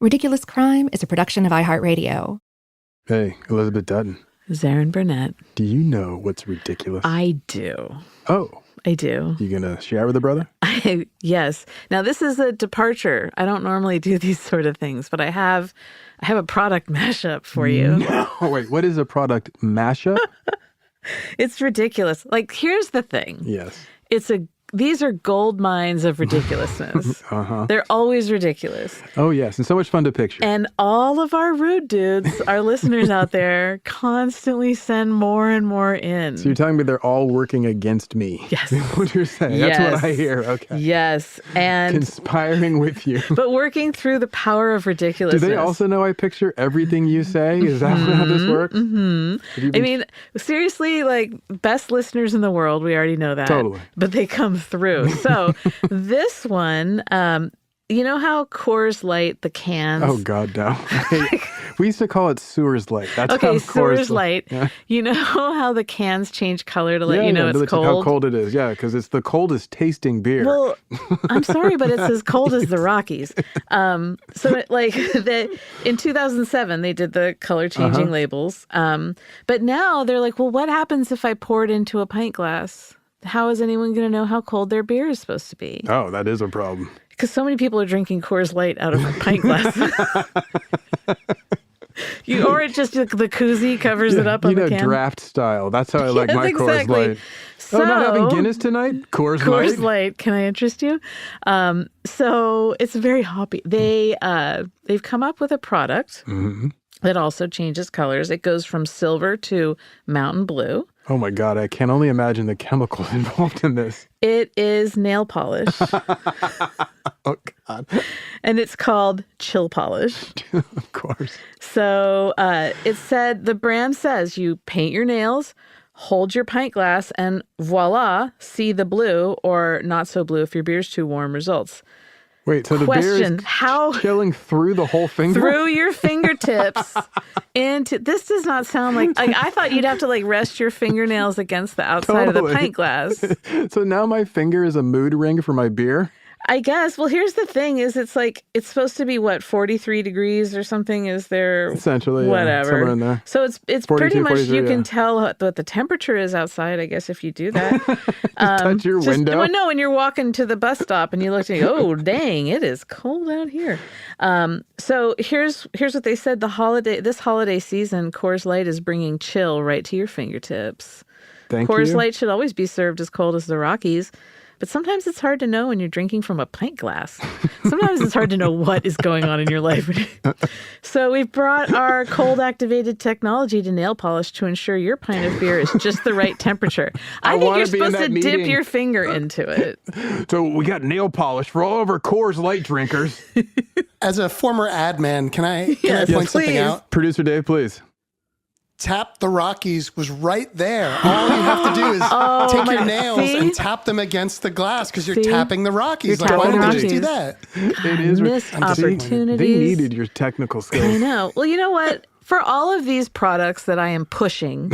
Ridiculous Crime is a production of iHeartRadio. Hey, Elizabeth Dutton. Zaron Burnett. Do you know what's ridiculous? I do. Oh. I do. You gonna share with a brother? Yes. Now, this is a departure. I don't normally do these sort of things, but I have a product mashup for you. No, wait, what is a product mashup? It's ridiculous. Like, here's the thing. Yes. These are gold mines of ridiculousness. They're always ridiculous. Oh, yes. And so much fun to picture. And all of our rude dudes, our listeners out there, constantly send more and more in. So you're telling me they're all working against me? Yes. What you're saying. Yes. That's what I hear. Okay. Yes. And conspiring with you. But working through the power of ridiculousness. Do they also know I picture everything you say? Is that how this works? Mm-hmm. I mean, seriously, like, best listeners in the world, we already know that. Totally. But they come through. So this one, you know how Coors Light, the cans? Oh, God, no. We used to call it Sewers Light. That's okay, how Sewers Light. Yeah. You know how the cans change color to let you know it's cold? How cold it is, yeah, because it's the coldest tasting beer. Well, I'm sorry, but it's as cold as the Rockies. In 2007, they did the color changing labels. But now they're like, well, what happens if I pour it into a pint glass? How is anyone going to know how cold their beer is supposed to be? Oh, that is a problem. Because so many people are drinking Coors Light out of a pint glass. Or it just, the koozie covers it up on the can. Draft style. That's how I like my Coors Light. So, not having Guinness tonight? Coors Light? Coors Light. Can I interest you? So it's very hoppy. They've come up with a product that also changes colors. It goes from silver to mountain blue. Oh, my God. I can only imagine the chemicals involved in this. It is nail polish. Oh, God. And it's called Chill Polish. Of course. So the brand says you paint your nails, hold your pint glass, and voila, see the blue or not so blue if your beer's too warm results. Wait, so the beer is chilling through the whole finger? Through your fingertips. This does not sound like I thought you'd have to rest your fingernails against the outside of the pint glass. So now my finger is a mood ring for my beer? I guess. Well, here's the thing is it's supposed to be 43 degrees or something is there essentially whatever. Somewhere in there. So it's 42, pretty much you can yeah. tell what the temperature is outside, I guess, if you do that. Touch your window. Well, no, when you're walking to the bus stop and you look and you go, oh, dang, it is cold out here. So here's what they said. This holiday season, Coors Light is bringing chill right to your fingertips. Thank you. Coors Light should always be served as cold as the Rockies. But sometimes it's hard to know when you're drinking from a pint glass. Sometimes it's hard to know what is going on in your life. So we've brought our cold-activated technology to nail polish to ensure your pint of beer is just the right temperature. I think you're supposed to dip your finger into it. So we got nail polish for all of our Coors Light drinkers. As a former ad man, can I point something out? Producer Dave, please. Tap the Rockies was right there. All you have to do is take your nails and tap them against the glass because you're tapping the Rockies. Why don't they just do that? It is missed opportunities. They needed your technical skills. I know. Well, you know what? For all of these products that I am pushing,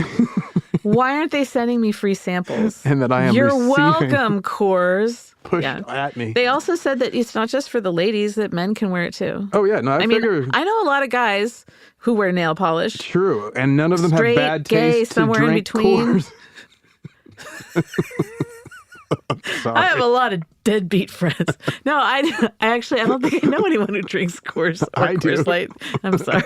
why aren't they sending me free samples? And that I am You're welcome, Coors. Pushed at me. They also said that it's not just for the ladies, that men can wear it too. Oh, yeah. No, I figure. I know a lot of guys who wear nail polish. True. And none of them have bad gay, taste somewhere to drink in between. I have a lot of deadbeat friends. No, I don't think I know anyone who drinks Coors Light. I'm sorry.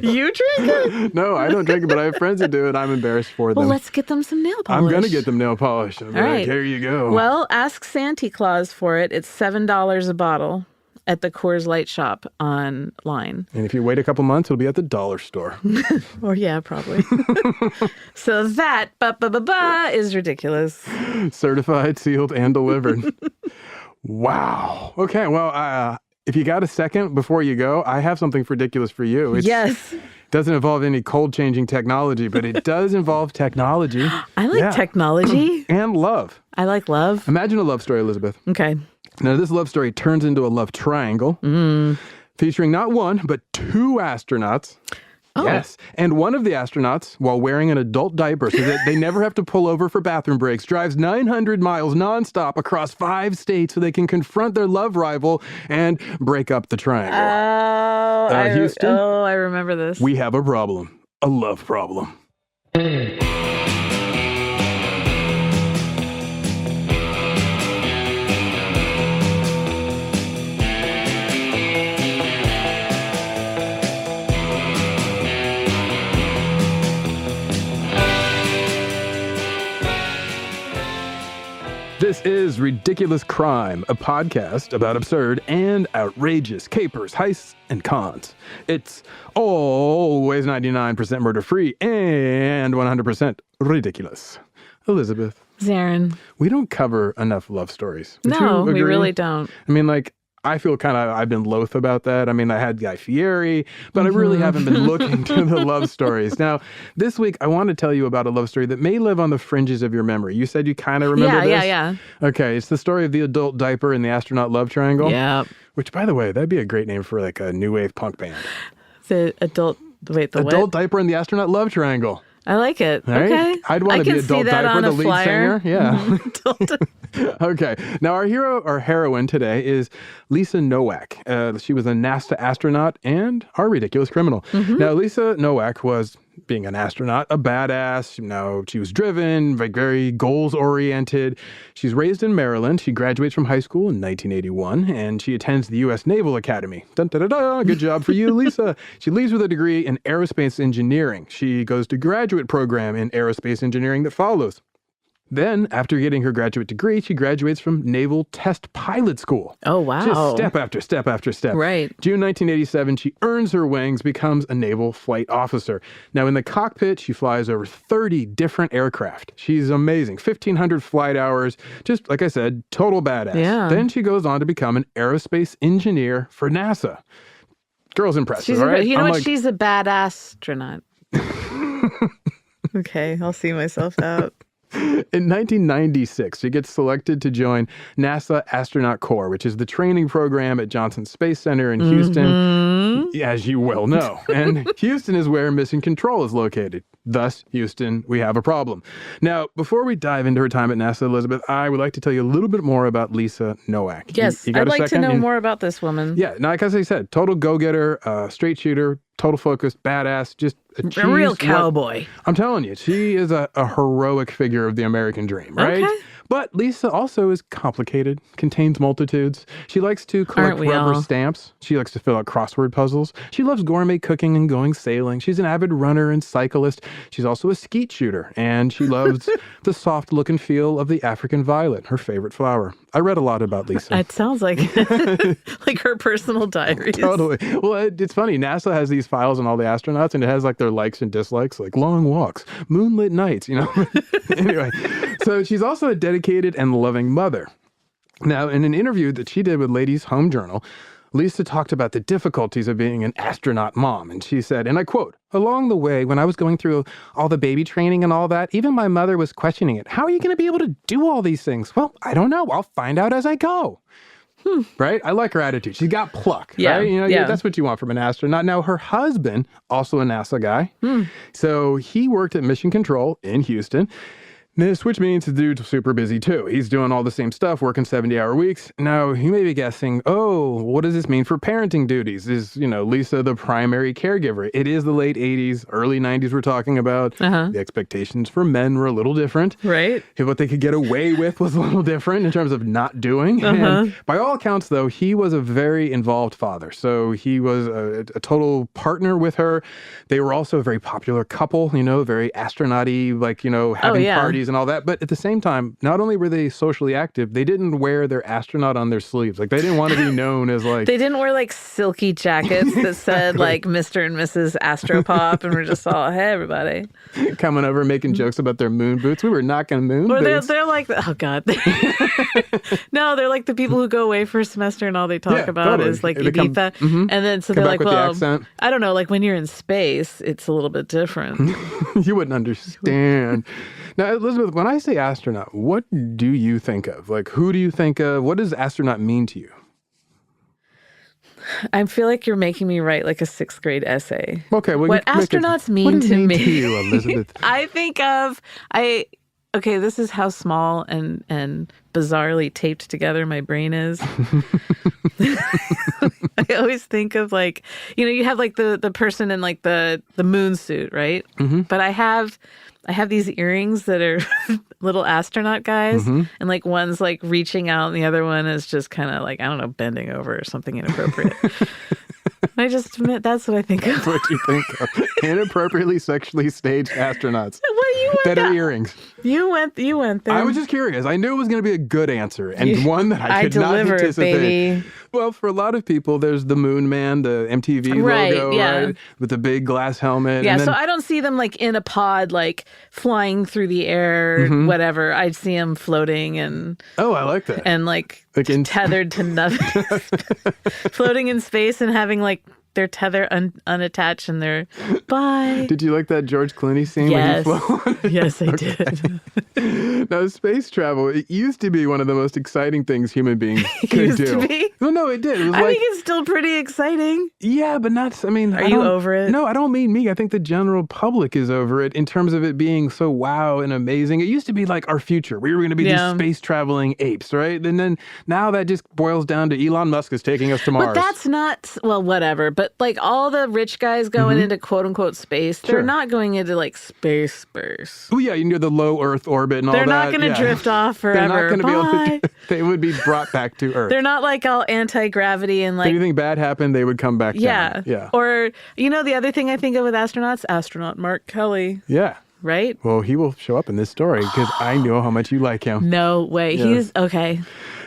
You drink it? No, I don't drink it, but I have friends that do it. I'm embarrassed for them. Well, let's get them some nail polish. I'm going to get them nail polish. All right. Here you go. Well, ask Santa Claus for it. It's $7 a bottle at the Coors Light shop online. And if you wait a couple months, it'll be at the dollar store. Or yeah, probably. So that is ridiculous. Certified, sealed, and delivered. Wow. Okay, well, if you got a second before you go, I have something ridiculous for you. Yes. It doesn't involve any cold-changing technology, but it does involve technology. I like technology. And love. I like love. Imagine a love story, Elizabeth. Okay. Now, this love story turns into a love triangle featuring not one, but two astronauts. Oh. Yes. And one of the astronauts, while wearing an adult diaper so that they never have to pull over for bathroom breaks, drives 900 miles nonstop across 5 states so they can confront their love rival and break up the triangle. Houston? I remember this. We have a problem. A love problem. This is Ridiculous Crime, a podcast about absurd and outrageous capers, heists, and cons. It's always 99% murder-free and 100% ridiculous. Elizabeth. Zaron. We don't cover enough love stories. Would No, you agree? we really don't. I mean, like, I feel I've been loath about that. I mean, I had Guy Fieri, but I really haven't been looking to the love stories. Now, this week, I want to tell you about a love story that may live on the fringes of your memory. You said you kind of remember this? Yeah. Okay, it's the story of the adult diaper and the Astronaut Love Triangle. Yeah. Which, by the way, that'd be a great name for like a new wave punk band. The adult Diaper and the Astronaut Love Triangle. I like it. Right? Okay. I'd want to be Adult Diaper, the lead singer. Yeah. Okay. Now, our heroine today is Lisa Nowak. She was a NASA astronaut and our ridiculous criminal. Now, Lisa Nowak was, being an astronaut, a badass. She was driven, very goals-oriented. She's raised in Maryland. She graduates from high school in 1981, and she attends the U.S. Naval Academy. Dun-da-da-da, good job for you, Lisa. She leaves with a degree in aerospace engineering. She goes to graduate program in aerospace engineering that follows. Then, after getting her graduate degree, she graduates from Naval Test Pilot School. Oh, wow. Just step after step after step. Right. June 1987, she earns her wings, becomes a naval flight officer. Now, in the cockpit, she flies over 30 different aircraft. She's amazing. 1,500 flight hours. Just, like I said, total badass. Yeah. Then she goes on to become an aerospace engineer for NASA. Girl's impressive, right? You know what? She's a badass astronaut. Okay, I'll see myself out. In 1996, she gets selected to join NASA Astronaut Corps, which is the training program at Johnson Space Center in Houston, as you well know. And Houston is where Mission Control is located. Thus, Houston, we have a problem. Now, before we dive into her time at NASA, Elizabeth, I would like to tell you a little bit more about Lisa Nowak. Yes, you got I'd a like second? to know more about this woman. Yeah, now, like as I said, total go-getter, straight shooter, total focus, badass, just a real cowboy. I'm telling you, she is a heroic figure of the American dream, right? Okay. But Lisa also is complicated, contains multitudes. She likes to collect rubber stamps. She likes to fill out crossword puzzles. She loves gourmet cooking and going sailing. She's an avid runner and cyclist. She's also a skeet shooter, and she loves the soft look and feel of the African violet, her favorite flower. I read a lot about Lisa. It sounds like like her personal diaries. Totally. Well, it's funny. NASA has these files on all the astronauts, and it has like their likes and dislikes, like long walks, moonlit nights, Anyway, so she's also a dedicated and loving mother. Now, in an interview that she did with Ladies' Home Journal, Lisa talked about the difficulties of being an astronaut mom. And she said, and I quote, "Along the way, when I was going through all the baby training and all that, even my mother was questioning it. How are you going to be able to do all these things? Well, I don't know. I'll find out as I go." Right? I like her attitude. She's got pluck. Yeah. Right? That's what you want from an astronaut. Now, her husband, also a NASA guy. So he worked at Mission Control in Houston. This, which means the dude's super busy too. He's doing all the same stuff, working 70-hour weeks. Now, you may be guessing, what does this mean for parenting duties? Is, Lisa the primary caregiver? It is the late 80s, early 90s we're talking about. The expectations for men were a little different. Right. What they could get away with was a little different in terms of not doing. And by all accounts, though, he was a very involved father. So he was a total partner with her. They were also a very popular couple, very astronaut-y, having parties and all that. But at the same time, not only were they socially active, they didn't wear their astronaut on their sleeves. Like, they didn't want to be known as like... They didn't wear like silky jackets that said like Mr. and Mrs. Astropop and we're just all, hey, everybody. Coming over making jokes about their moon boots. We were knocking moon boots. They're like, oh God. No, they're like the people who go away for a semester and all they talk about is like Ibiza. And then so they're like, well, I don't know, like when you're in space, it's a little bit different. You wouldn't understand. Now, Elizabeth, when I say astronaut, what do you think of? Like, who do you think of? What does astronaut mean to you? I feel like you're making me write like a 6th grade essay. Okay, well, what astronauts mean to me. To you, Elizabeth? I think of okay, this is how small and bizarrely taped together my brain is. I always think of like, you have like the person in like the moon suit, right? Mm-hmm. But I have these earrings that are little astronaut guys, and like one's like reaching out and the other one is just kind of like, I don't know, bending over or something inappropriate. I just admit that's what I think of. That's what you think of. Inappropriately sexually staged astronauts. That are earrings. You went there. I was just curious. I knew it was going to be a good answer and one that I could not anticipate. Baby. Well, for a lot of people, there's the Moon Man, the MTV logo, right? With the big glass helmet. Yeah, so I don't see them like in a pod, like flying through the air, whatever. I see them floating and... Oh, I like that. And like tethered to nothing. Floating in space and having like their tether unattached and they're bye. Did you like that George Clooney scene when he flew? Yes, I did. Now, space travel, it used to be one of the most exciting things human beings could do. Used to be? Well, no, it did. It was I think it's still pretty exciting. Yeah, but not, Are you over it? No, I don't mean me. I think the general public is over it in terms of it being so wow and amazing. It used to be like our future. We were going to be these space traveling apes, right? And then now that just boils down to Elon Musk is taking us to Mars. But that's not, well, whatever. But like all the rich guys going into quote unquote space, they're not going into like space. Oh yeah, the low Earth orbit and all that. They're not going to drift off forever. They're not going to be able to. They would be brought back to Earth. They're not like all anti-gravity and like. If anything bad happened, they would come back down. Yeah. Or the other thing I think of with astronauts, astronaut Mark Kelly. Yeah. Right? Well, he will show up in this story because I know how much you like him. No way. Yeah. He's okay.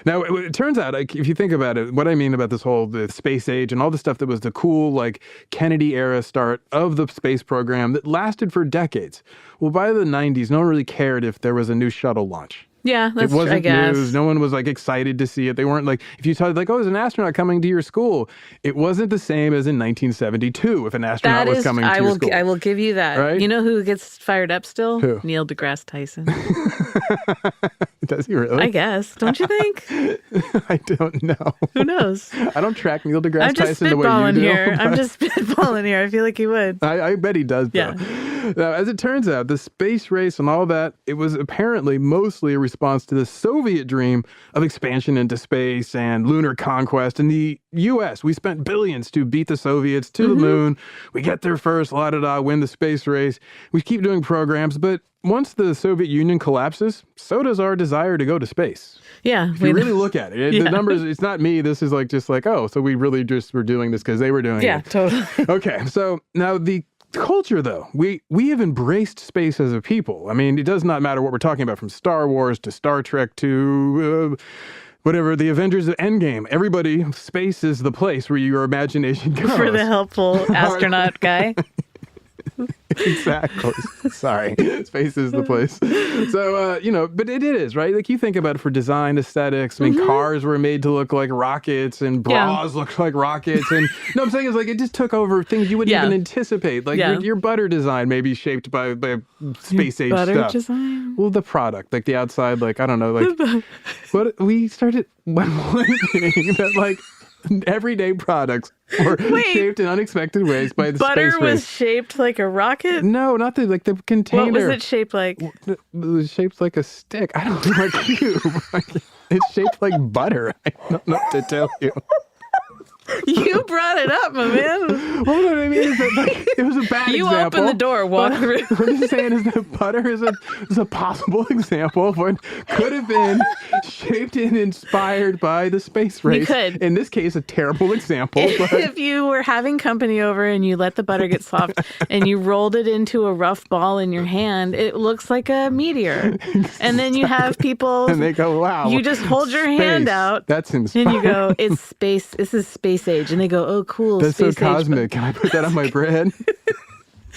Now, it turns out, like, if you think about it, what I mean about this whole the space age and all the stuff that was the cool, like, Kennedy-era start of the space program that lasted for decades. Well, by the 90s, no one really cared if there was a new shuttle launch. Yeah, that's true, I guess. It wasn't news. No one was, like, excited to see it. They weren't, like, if you told, like, oh, there's an astronaut coming to your school, it wasn't the same as in 1972 if an astronaut was coming to your school. I will give you that. Right? You know who gets fired up still? Who? Neil deGrasse Tyson. Does he really? I guess. Don't you think? I don't know. Who knows? I don't track Neil deGrasse Tyson the way you do. I'm just spitballing here. I feel like he would. I bet he does, though. Yeah. Now, as it turns out, the space race and all that, it was apparently mostly a response to the Soviet dream of expansion into space and lunar conquest. In the U.S., we spent billions to beat the Soviets to the moon. We get there first, la-da-da, win the space race. We keep doing programs, but once the Soviet Union collapses, so does our desire to go to space. Yeah. If you really look at it, the numbers, it's not me. This is like just like, oh, so we really just were doing this because they were doing it. Yeah, totally. Okay, so now the culture, though, we have embraced space as a people. I mean, it does not matter what we're talking about, from Star Wars to Star Trek to whatever, the Avengers Endgame. Everybody, space is the place where your imagination goes. For the helpful astronaut guy. Exactly. Sorry. Space is the place. So, but it is, right? Like, you think about it for design, aesthetics. I mean, cars were made to look like rockets and bras look like rockets. And no, I'm saying is like, it just took over things you wouldn't even anticipate. Like your butter design may be shaped by space age butter stuff. Design? Well, the product, like the outside, like, I don't know, like what we started one thing that like everyday products were shaped in unexpected ways by the space race. Butter was shaped like a rocket? No, not the container. What was it shaped like? It was shaped like a stick. I don't know, like a cube. It's shaped like butter. I don't know what to tell you. You brought it up, my man. Well, what I mean is that like, it was a bad example. You open the door, walk through. What I'm just saying is that butter is a possible example of what could have been shaped and inspired by the space race. You could. In this case, a terrible example. If you were having company over and you let the butter get soft and you rolled it into a rough ball in your hand, it looks like a meteor. Exactly. And then you have people... And they go, wow. You just hold your hand out. That's inspired. And you go, it's space. This is space age. And they go, oh, cool. That's space so cosmic. age. Can I put that on my bread?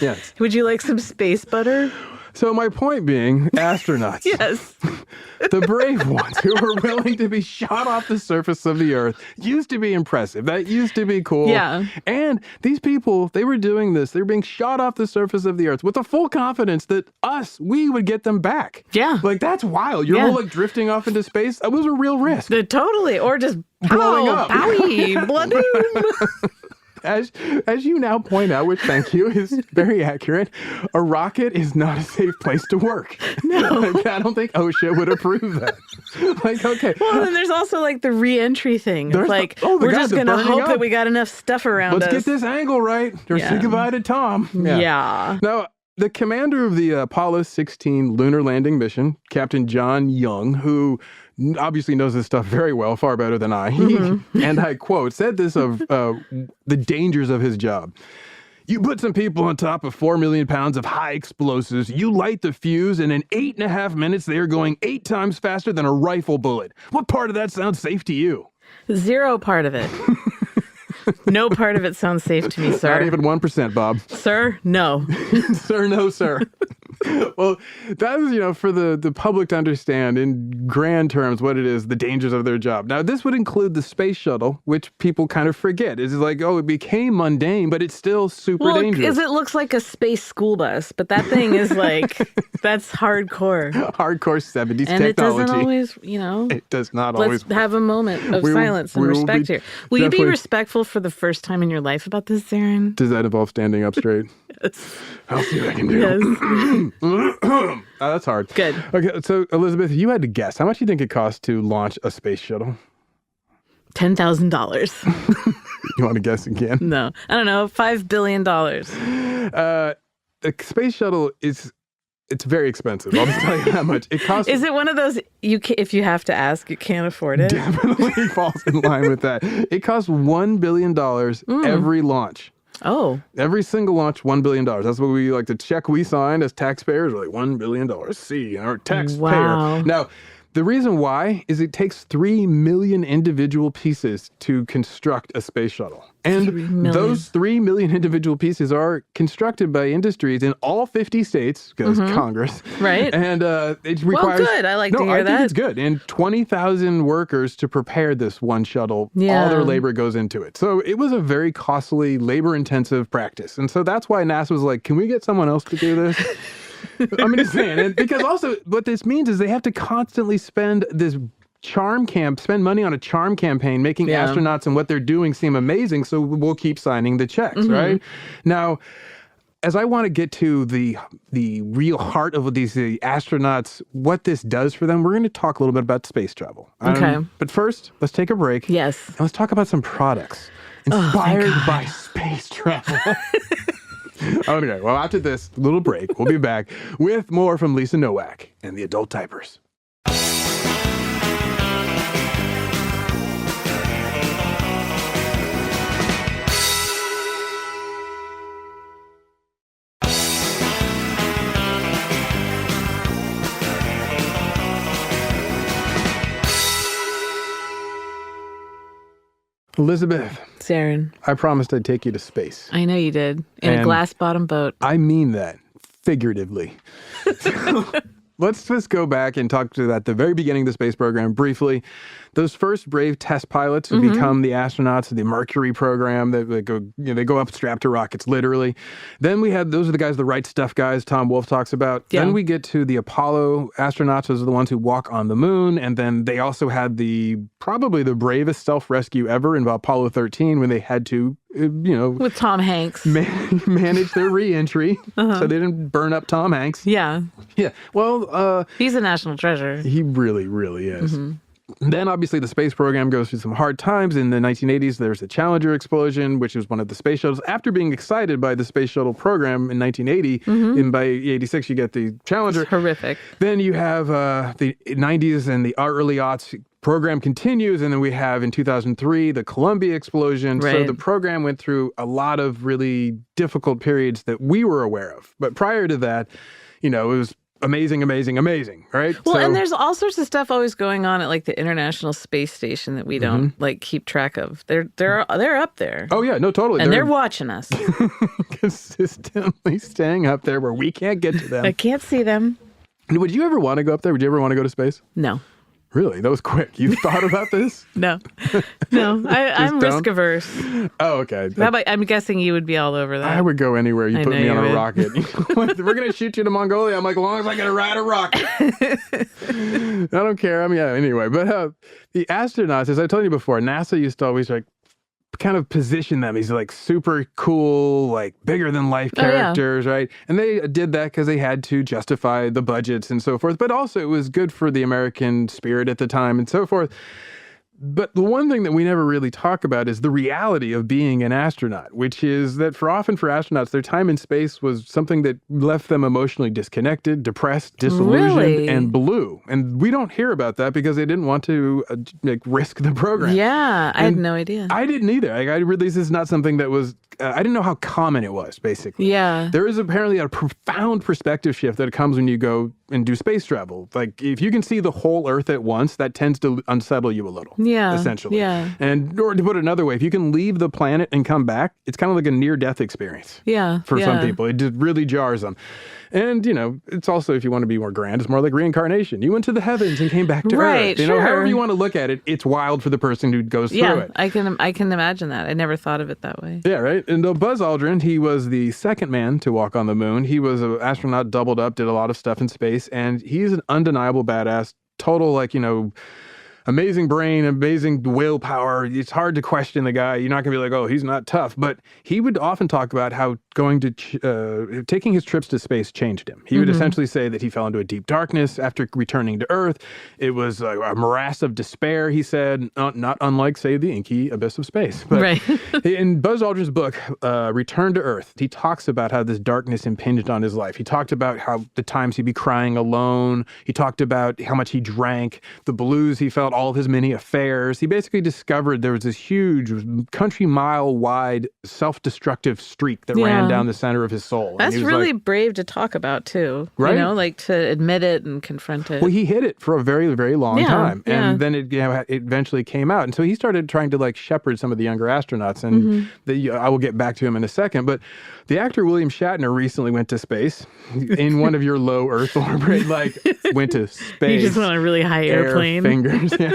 Yes. Would you like some space butter? So my point being, astronauts. Yes. The brave ones who were willing to be shot off the surface of the Earth used to be impressive. That used to be cool. Yeah. And these people, they were doing this. They were being shot off the surface of the Earth with the full confidence that we would get them back. Yeah. Like, that's wild. You're all like drifting off into space. That was a real risk. Totally. Or just Blowing up. Owie, blood. As you now point out, which thank you is very accurate, a rocket is not a safe place to work. No. Like, I don't think OSHA would approve that. Like, okay. Well, then there's also like the re-entry thing. Like, we're just going to hope that we got enough stuff around us. Let's get this angle right. Or say goodbye to Tom. Yeah. Now, the commander of the Apollo 16 lunar landing mission, Captain John Young, who obviously knows this stuff very well, far better than I, and I quote, said this of the dangers of his job. You put some people on top of 4 million pounds of high explosives, you light the fuse, and in 8.5 minutes, they are going 8 times faster than a rifle bullet. What part of that sounds safe to you? Zero part of it. No part of it sounds safe to me, sir. Not even 1%, Bob. Sir, no. Sir, no, sir. Well, that was, for the public to understand in grand terms what it is, the dangers of their job. Now, this would include the space shuttle, which people kind of forget. It's like, it became mundane, but it's still super dangerous. Because it looks like a space school bus, but that thing is like, that's hardcore. Hardcore 70s and technology. It doesn't always, It does not always. Let's have a moment of silence and respect here. Will you be respectful for the first time in your life about this, Zaron? Does that involve standing up straight? Yes. I'll see what I can do. Yes. That's hard. Good. Okay, so Elizabeth, you had to guess. How much do you think it costs to launch a space shuttle? $10,000. You want to guess again? No. I don't know. $5 billion. The space shuttle it's very expensive. I'll just tell you that much. It costs. Is it one of those if you have to ask, you can't afford it? Definitely falls in line with that. It costs $1 billion every launch. Oh. Every single launch, $1 billion. That's what we like. The check we signed as taxpayers are like $1 billion. See, our taxpayer. Wow. Now, the reason why is it takes 3 million individual pieces to construct a space shuttle. And those 3 million individual pieces are constructed by industries in all 50 states, because Congress. Right. And it requires... Well, good. I like to hear I that. think it's good. And 20,000 workers to prepare this one shuttle. Yeah. All their labor goes into it. So it was a very costly, labor-intensive practice. And so that's why NASA was like, can we get someone else to do this? I'm just saying it, because also what this means is they have to constantly spend money on a charm campaign, making astronauts and what they're doing seem amazing. So we'll keep signing the checks, right? Now, as I want to get to the real heart of the astronauts, what this does for them, we're going to talk a little bit about space travel. Okay. But first, let's take a break. Yes. And let's talk about some products inspired by space travel. Okay, well, after this little break, we'll be back with more from Lisa Nowak and the adult diapers. Elizabeth. Zaron. I promised I'd take you to space. I know you did. In a glass-bottom boat. I mean that figuratively. Let's just go back and talk to at the very beginning of the space program briefly. Those first brave test pilots who become the astronauts of the Mercury program, they go up strapped to rockets, literally. Then we had, those are the guys, the right stuff guys Tom Wolfe talks about. Yeah. Then we get to the Apollo astronauts. Those are the ones who walk on the moon. And then they also had probably the bravest self-rescue ever in Apollo 13 when they had to, with Tom Hanks. manage their re-entry so they didn't burn up Tom Hanks. Yeah. Yeah. Well, he's a national treasure. He really, really is. Then, obviously, the space program goes through some hard times. In the 1980s, there's the Challenger explosion, which was one of the space shuttles. After being excited by the space shuttle program in 1980, and by 86, you get the Challenger. It's horrific. Then you have the 90s and the early aughts. Program continues, and then we have in 2003 the Columbia explosion. Right. So the program went through a lot of really difficult periods that we were aware of. But prior to that, it was amazing, right? Well, and there's all sorts of stuff always going on at like the International Space Station that we don't like keep track of. They're up there. Oh yeah, no, totally. And they're watching us. Consistently staying up there where we can't get to them. I can't see them. Would you ever want to go up there? Would you ever want to go to space? No. Really? That was quick. You thought about this? No. I'm risk averse. Oh, okay. I'm guessing you would be all over that. I would go anywhere. You put me on a rocket. We're going to shoot you to Mongolia. I'm like, as long as I get to ride a rocket. I don't care. I mean, yeah, anyway. But the astronauts, as I told you before, NASA used to always like kind of position them as like super cool, like bigger than life characters, right? And they did that because they had to justify the budgets and so forth. But also it was good for the American spirit at the time and so forth. But the one thing that we never really talk about is the reality of being an astronaut, which is that often for astronauts, their time in space was something that left them emotionally disconnected, depressed, disillusioned, and blue. And we don't hear about that because they didn't want to risk the program. Yeah, I had no idea. I didn't either. I realized this is not something that was, I didn't know how common it was, basically. Yeah. There is apparently a profound perspective shift that comes when you go and do space travel. Like, if you can see the whole Earth at once, that tends to unsettle you a little. Yeah. Essentially. Yeah. And, or to put it another way, if you can leave the planet and come back, it's kind of like a near-death experience. Yeah. For some people. It just really jars them. And, it's also, if you want to be more grand, it's more like reincarnation. You went to the heavens and came back to Earth. However you want to look at it, it's wild for the person who goes through it. I can imagine that. I never thought of it that way. Yeah, right? And Buzz Aldrin, he was the second man to walk on the moon. He was an astronaut, doubled up, did a lot of stuff in space, and he's an undeniable badass, total, amazing brain, amazing willpower. It's hard to question the guy. You're not going to be like, oh, he's not tough. But he would often talk about how taking his trips to space changed him. He would essentially say that he fell into a deep darkness after returning to Earth. It was a morass of despair, he said, not unlike, say, the inky abyss of space. But in Buzz Aldrin's book, Return to Earth, he talks about how this darkness impinged on his life. He talked about how the times he'd be crying alone. He talked about how much he drank, the blues he felt, all of his many affairs. He basically discovered there was this huge country-mile-wide self-destructive streak that ran down the center of his soul. That's really brave to talk about, too. Right? To admit it and confront it. Well, he hid it for a very, very long time. And then it eventually came out. And so he started trying to shepherd some of the younger astronauts. And I will get back to him in a second. But the actor William Shatner recently went to space in one of your low Earth orbit, went to space. You just want a really high airplane. Fingers, yeah.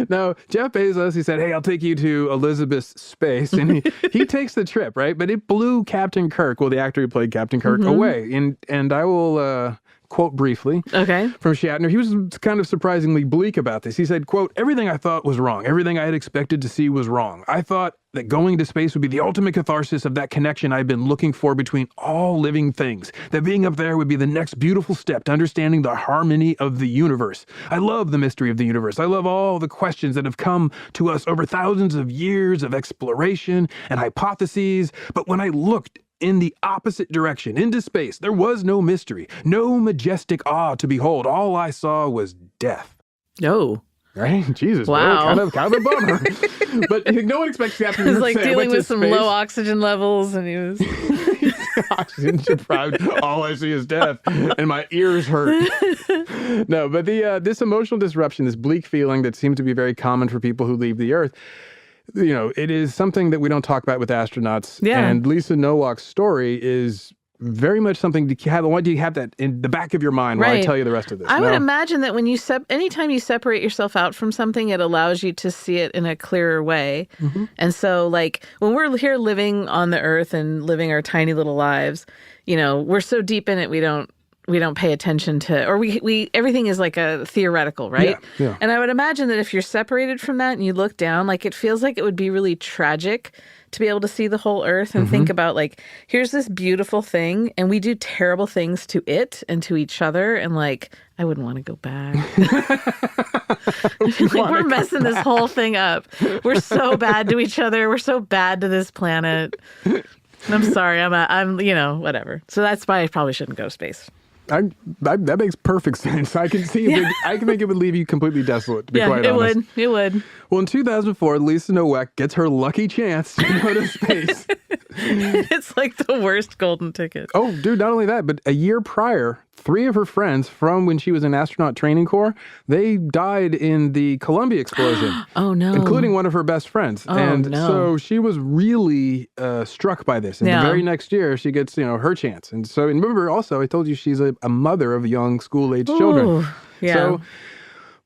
Now, Jeff Bezos, he said, hey, I'll take you to Elizabeth's space. And he takes the trip, right? But it blew Captain Kirk, the actor who played Captain Kirk, away. And I will quote briefly from Shatner. He was kind of surprisingly bleak about this. He said, quote, everything I thought was wrong. Everything I had expected to see was wrong. I thought that going to space would be the ultimate catharsis of that connection I've been looking for between all living things. That being up there would be the next beautiful step to understanding the harmony of the universe. I love the mystery of the universe. I love all the questions that have come to us over thousands of years of exploration and hypotheses. But when I looked in the opposite direction, into space, there was no mystery, no majestic awe to behold. All I saw was death. Oh. Right? Jesus. Wow. Well, kind of a bummer. But no one expects Captain Kirk to say, dealing with some low oxygen levels, and he was oxygen deprived. All I see is death, and my ears hurt. No, but this emotional disruption, this bleak feeling that seems to be very common for people who leave the Earth, it is something that we don't talk about with astronauts. Yeah. And Lisa Nowak's story is very much something to have. I want you to have that in the back of your mind while I tell you the rest of this. I would imagine that when anytime you separate yourself out from something, it allows you to see it in a clearer way. And so, when we're here living on the Earth and living our tiny little lives, we're so deep in it, we don't pay attention to, or we everything is like a theoretical, right? Yeah. And I would imagine that if you're separated from that and you look down, it feels like it would be really tragic to be able to see the whole Earth and think about here's this beautiful thing and we do terrible things to it and to each other. And I wouldn't want to go back. We're messing this whole thing up. We're so bad to each other. We're so bad to this planet. I'm sorry. I'm whatever. So that's why I probably shouldn't go to space. That makes perfect sense. I can see. I can think it would leave you completely desolate, to be quite honest. It would. Well, in 2004, Lisa Nowak gets her lucky chance to go to space. It's like the worst golden ticket. Oh, dude, not only that, but a year prior, 3 of her friends from when she was in astronaut training corps, they died in the Columbia explosion. Oh, no. Including one of her best friends. Oh, and no. so she was really struck by this. And the very next year, she gets, her chance. And so, and remember also, I told you she's a mother of young school-age children. Yeah. So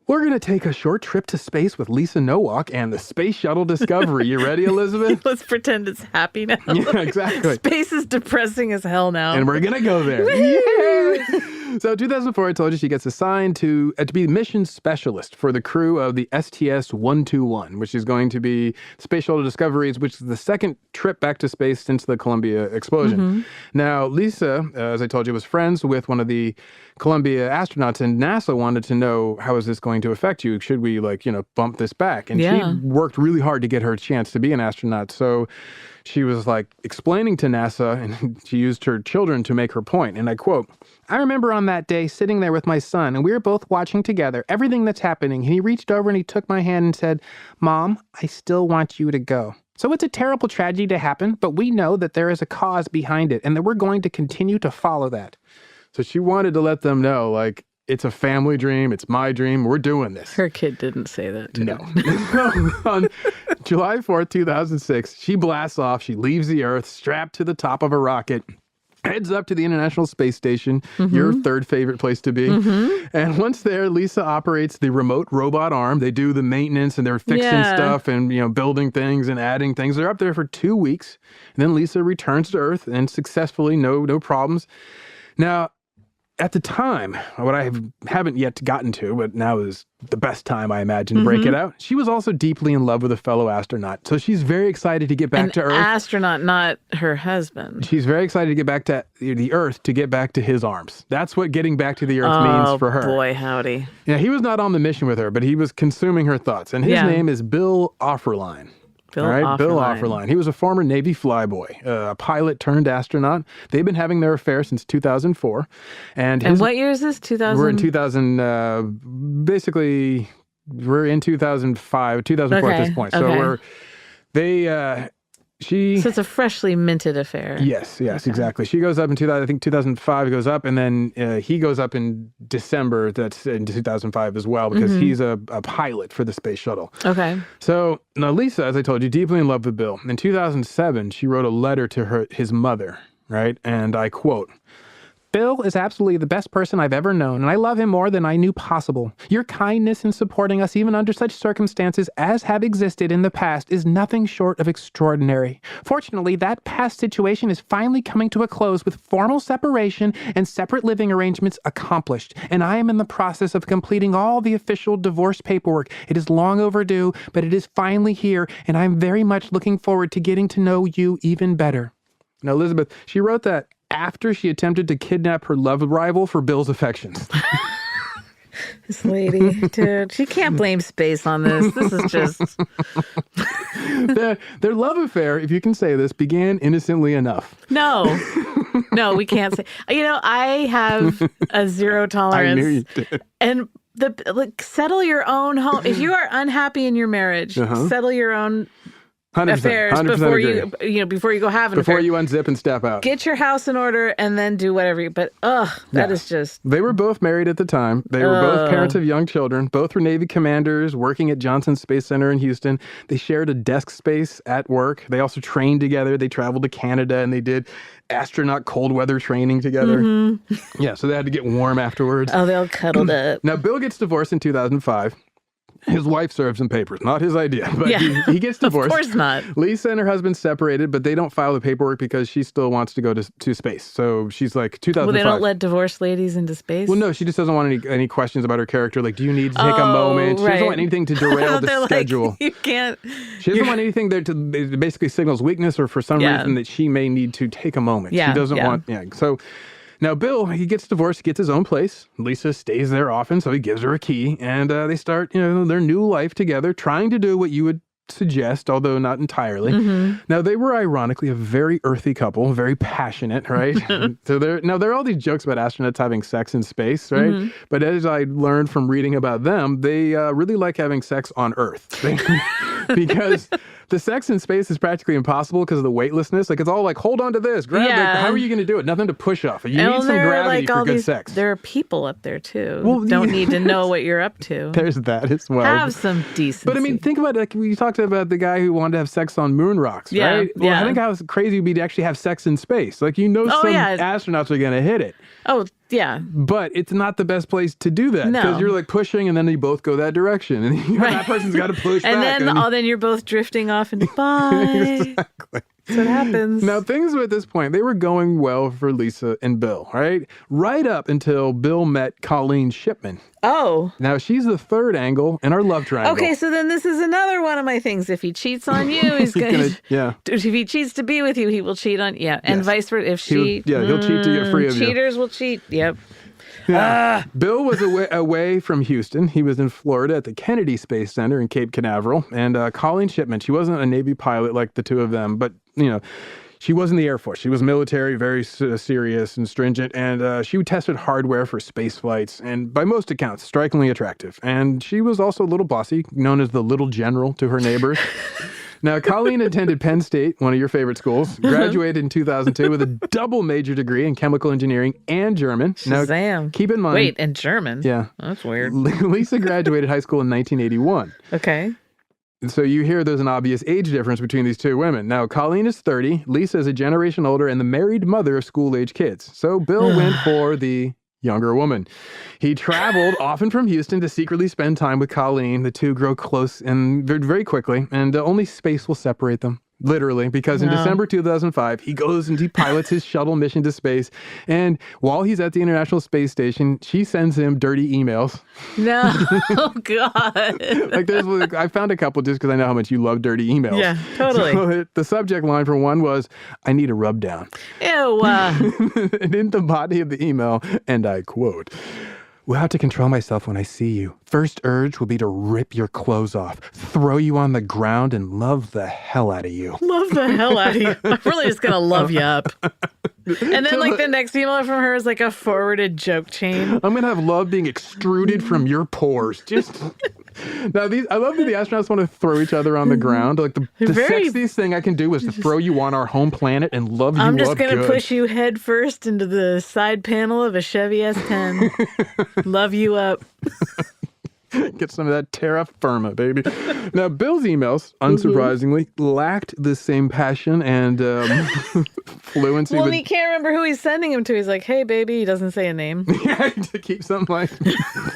we're going to take a short trip to space with Lisa Nowak and the Space Shuttle Discovery. You ready, Elizabeth? Let's pretend it's happy now. Yeah, exactly. Space is depressing as hell now. And we're going to go there. Yeah. So 2004, I told you she gets assigned to be the mission specialist for the crew of the STS-121, which is going to be Space Shuttle Discoveries, which is the second trip back to space since the Columbia explosion. Now, Lisa, as I told you, was friends with one of the Columbia astronauts, and NASA wanted to know, how is this going to affect you? Should we, bump this back? And she worked really hard to get her a chance to be an astronaut. So she was explaining to NASA, and she used her children to make her point. And I quote, "I remember on that day sitting there with my son, and we were both watching together everything that's happening. And he reached over and he took my hand and said, 'Mom, I still want you to go.' So it's a terrible tragedy to happen, but we know that there is a cause behind it and that we're going to continue to follow that." So she wanted to let them know, it's a family dream. It's my dream. We're doing this. Her kid didn't say that to No. her. On July 4th, 2006, she blasts off. She leaves the Earth, strapped to the top of a rocket, heads up to the International Space Station, your third favorite place to be. And once there, Lisa operates the remote robot arm. They do the maintenance, and they're fixing stuff and, building things and adding things. They're up there for 2 weeks. And then Lisa returns to Earth, and successfully, no problems. Now, at the time, what I haven't yet gotten to, but now is the best time, I imagine, to break it out. She was also deeply in love with a fellow astronaut. So she's very excited to get back to Earth. An astronaut, not her husband. She's very excited to get back to the Earth, to get back to his arms. That's what getting back to the Earth means for her. Oh, boy, howdy. Yeah, he was not on the mission with her, but he was consuming her thoughts. And his name is Bill Offerline. Bill Offerline. He was a former Navy flyboy, a pilot turned astronaut. They've been having their affair since 2004. And what year is this? 2000? We're in 2000, basically, we're in 2005, 2004 at this point. So so it's a freshly minted affair. Yes, exactly. She goes up in 2005 goes up, and then he goes up in December. That's in 2005 as well, because he's a pilot for the space shuttle. Okay. So now Lisa, as I told you, deeply in love with Bill. In 2007, she wrote a letter to his mother, right? And I quote, "Bill is absolutely the best person I've ever known, and I love him more than I knew possible. Your kindness in supporting us even under such circumstances as have existed in the past is nothing short of extraordinary. Fortunately, that past situation is finally coming to a close with formal separation and separate living arrangements accomplished, and I am in the process of completing all the official divorce paperwork. It is long overdue, but it is finally here, and I'm very much looking forward to getting to know you even better." Now, Elizabeth, she wrote that after she attempted to kidnap her love rival for Bill's affections. This lady, dude, she can't blame space on this. This is just... Their love affair, if you can say this, began innocently enough. No, we can't say. I have a zero tolerance. I knew you did. And settle your own home. If you are unhappy in your marriage, settle your own 100%, affairs 100% before agree. before you go have an affair. Before you unzip and step out. Get your house in order and then do whatever. But that is just... They were both married at the time. They were both parents of young children. Both were Navy commanders working at Johnson Space Center in Houston. They shared a desk space at work. They also trained together. They traveled to Canada and they did astronaut cold weather training together. Yeah, so they had to get warm afterwards. Oh, they all cuddled up. Now, Bill gets divorced in 2005. His wife serves him papers. Not his idea, but he gets divorced. Of course not. Lisa and her husband separated, but they don't file the paperwork because she still wants to go to space. So she's like, 2005. Well, they don't let divorced ladies into space? Well, no, she just doesn't want any questions about her character. Like, do you need to take a moment? She doesn't want anything to derail the schedule. You can't. She doesn't want anything there to basically signals weakness or for some reason that she may need to take a moment. She doesn't want, so... Now, Bill, he gets divorced, gets his own place. Lisa stays there often, so he gives her a key. And they start, their new life together, trying to do what you would suggest, although not entirely. Now, they were ironically a very earthy couple, very passionate, right? So there are all these jokes about astronauts having sex in space, right? But as I learned from reading about them, they really like having sex on Earth. because the sex in space is practically impossible because of the weightlessness. Like, it's all like, hold on to this, grab it. How are you going to do it? Nothing to push off. You need some gravity for good sex. There are people up there, too, who don't need to know what you're up to. There's that as well. Have some decency. But I mean, think about it. Like, we talked about the guy who wanted to have sex on moon rocks, right? Well, I think how crazy it would be to actually have sex in space. Like, some astronauts are going to hit it. Oh, yeah. But it's not the best place to do that. Because you're like pushing and then you both go that direction. And that person's got to push back. And then you're both drifting off and bye. Exactly. That's what happens. Now, things at this point, they were going well for Lisa and Bill, right? Right up until Bill met Colleen Shipman. Oh. Now, she's the third angle in our love triangle. Okay, so then this is another one of my things. If he cheats on you, he's going to... If he cheats to be with you, he will cheat on... Yeah, and vice versa. If she... he'll cheat to get free of you. Cheaters will cheat. Yep. Yeah. Bill was away from Houston. He was in Florida at the Kennedy Space Center in Cape Canaveral. And Colleen Shipman, she wasn't a Navy pilot like the two of them, but, she was in the Air Force. She was military, very serious and stringent, and she tested hardware for space flights, and by most accounts, strikingly attractive. And she was also a little bossy, known as the little general to her neighbors. Now, Colleen attended Penn State, one of your favorite schools, graduated in 2002 with a double major degree in chemical engineering and German. Shazam. Now, keep in mind... Wait, and German? Yeah. That's weird. Lisa graduated high school in 1981. Okay. So you hear there's an obvious age difference between these two women. Now, Colleen is 30, Lisa is a generation older, and the married mother of school-age kids. So Bill went for the younger woman. He traveled often from Houston to secretly spend time with Colleen. The two grow close and very quickly, and only space will separate them. Literally, because in December 2005, he goes and he pilots his shuttle mission to space. And while he's at the International Space Station, she sends him dirty emails. No, oh God. I found a couple just because I know how much you love dirty emails. Yeah, totally. So the subject line for one was, "I need a rub down." Ew. And in the body of the email, and I quote, "Will have to control myself when I see you. First urge will be to rip your clothes off, throw you on the ground, and love the hell out of you." Love the hell out of you. I'm really just going to love you up. And then the next email from her is like a forwarded joke chain. I'm going to have love being extruded from your pores. Now, I love that the astronauts want to throw each other on the ground. Like the sexiest thing I can do is to throw you on our home planet and love you up. I'm just going to push you head first into the side panel of a Chevy S10. Love you up. Get some of that terra firma, baby. Now, Bill's emails, unsurprisingly, lacked the same passion and fluency. Well, he can't remember who he's sending him to. He's like, "Hey, baby." He doesn't say a name. Yeah, to keep something like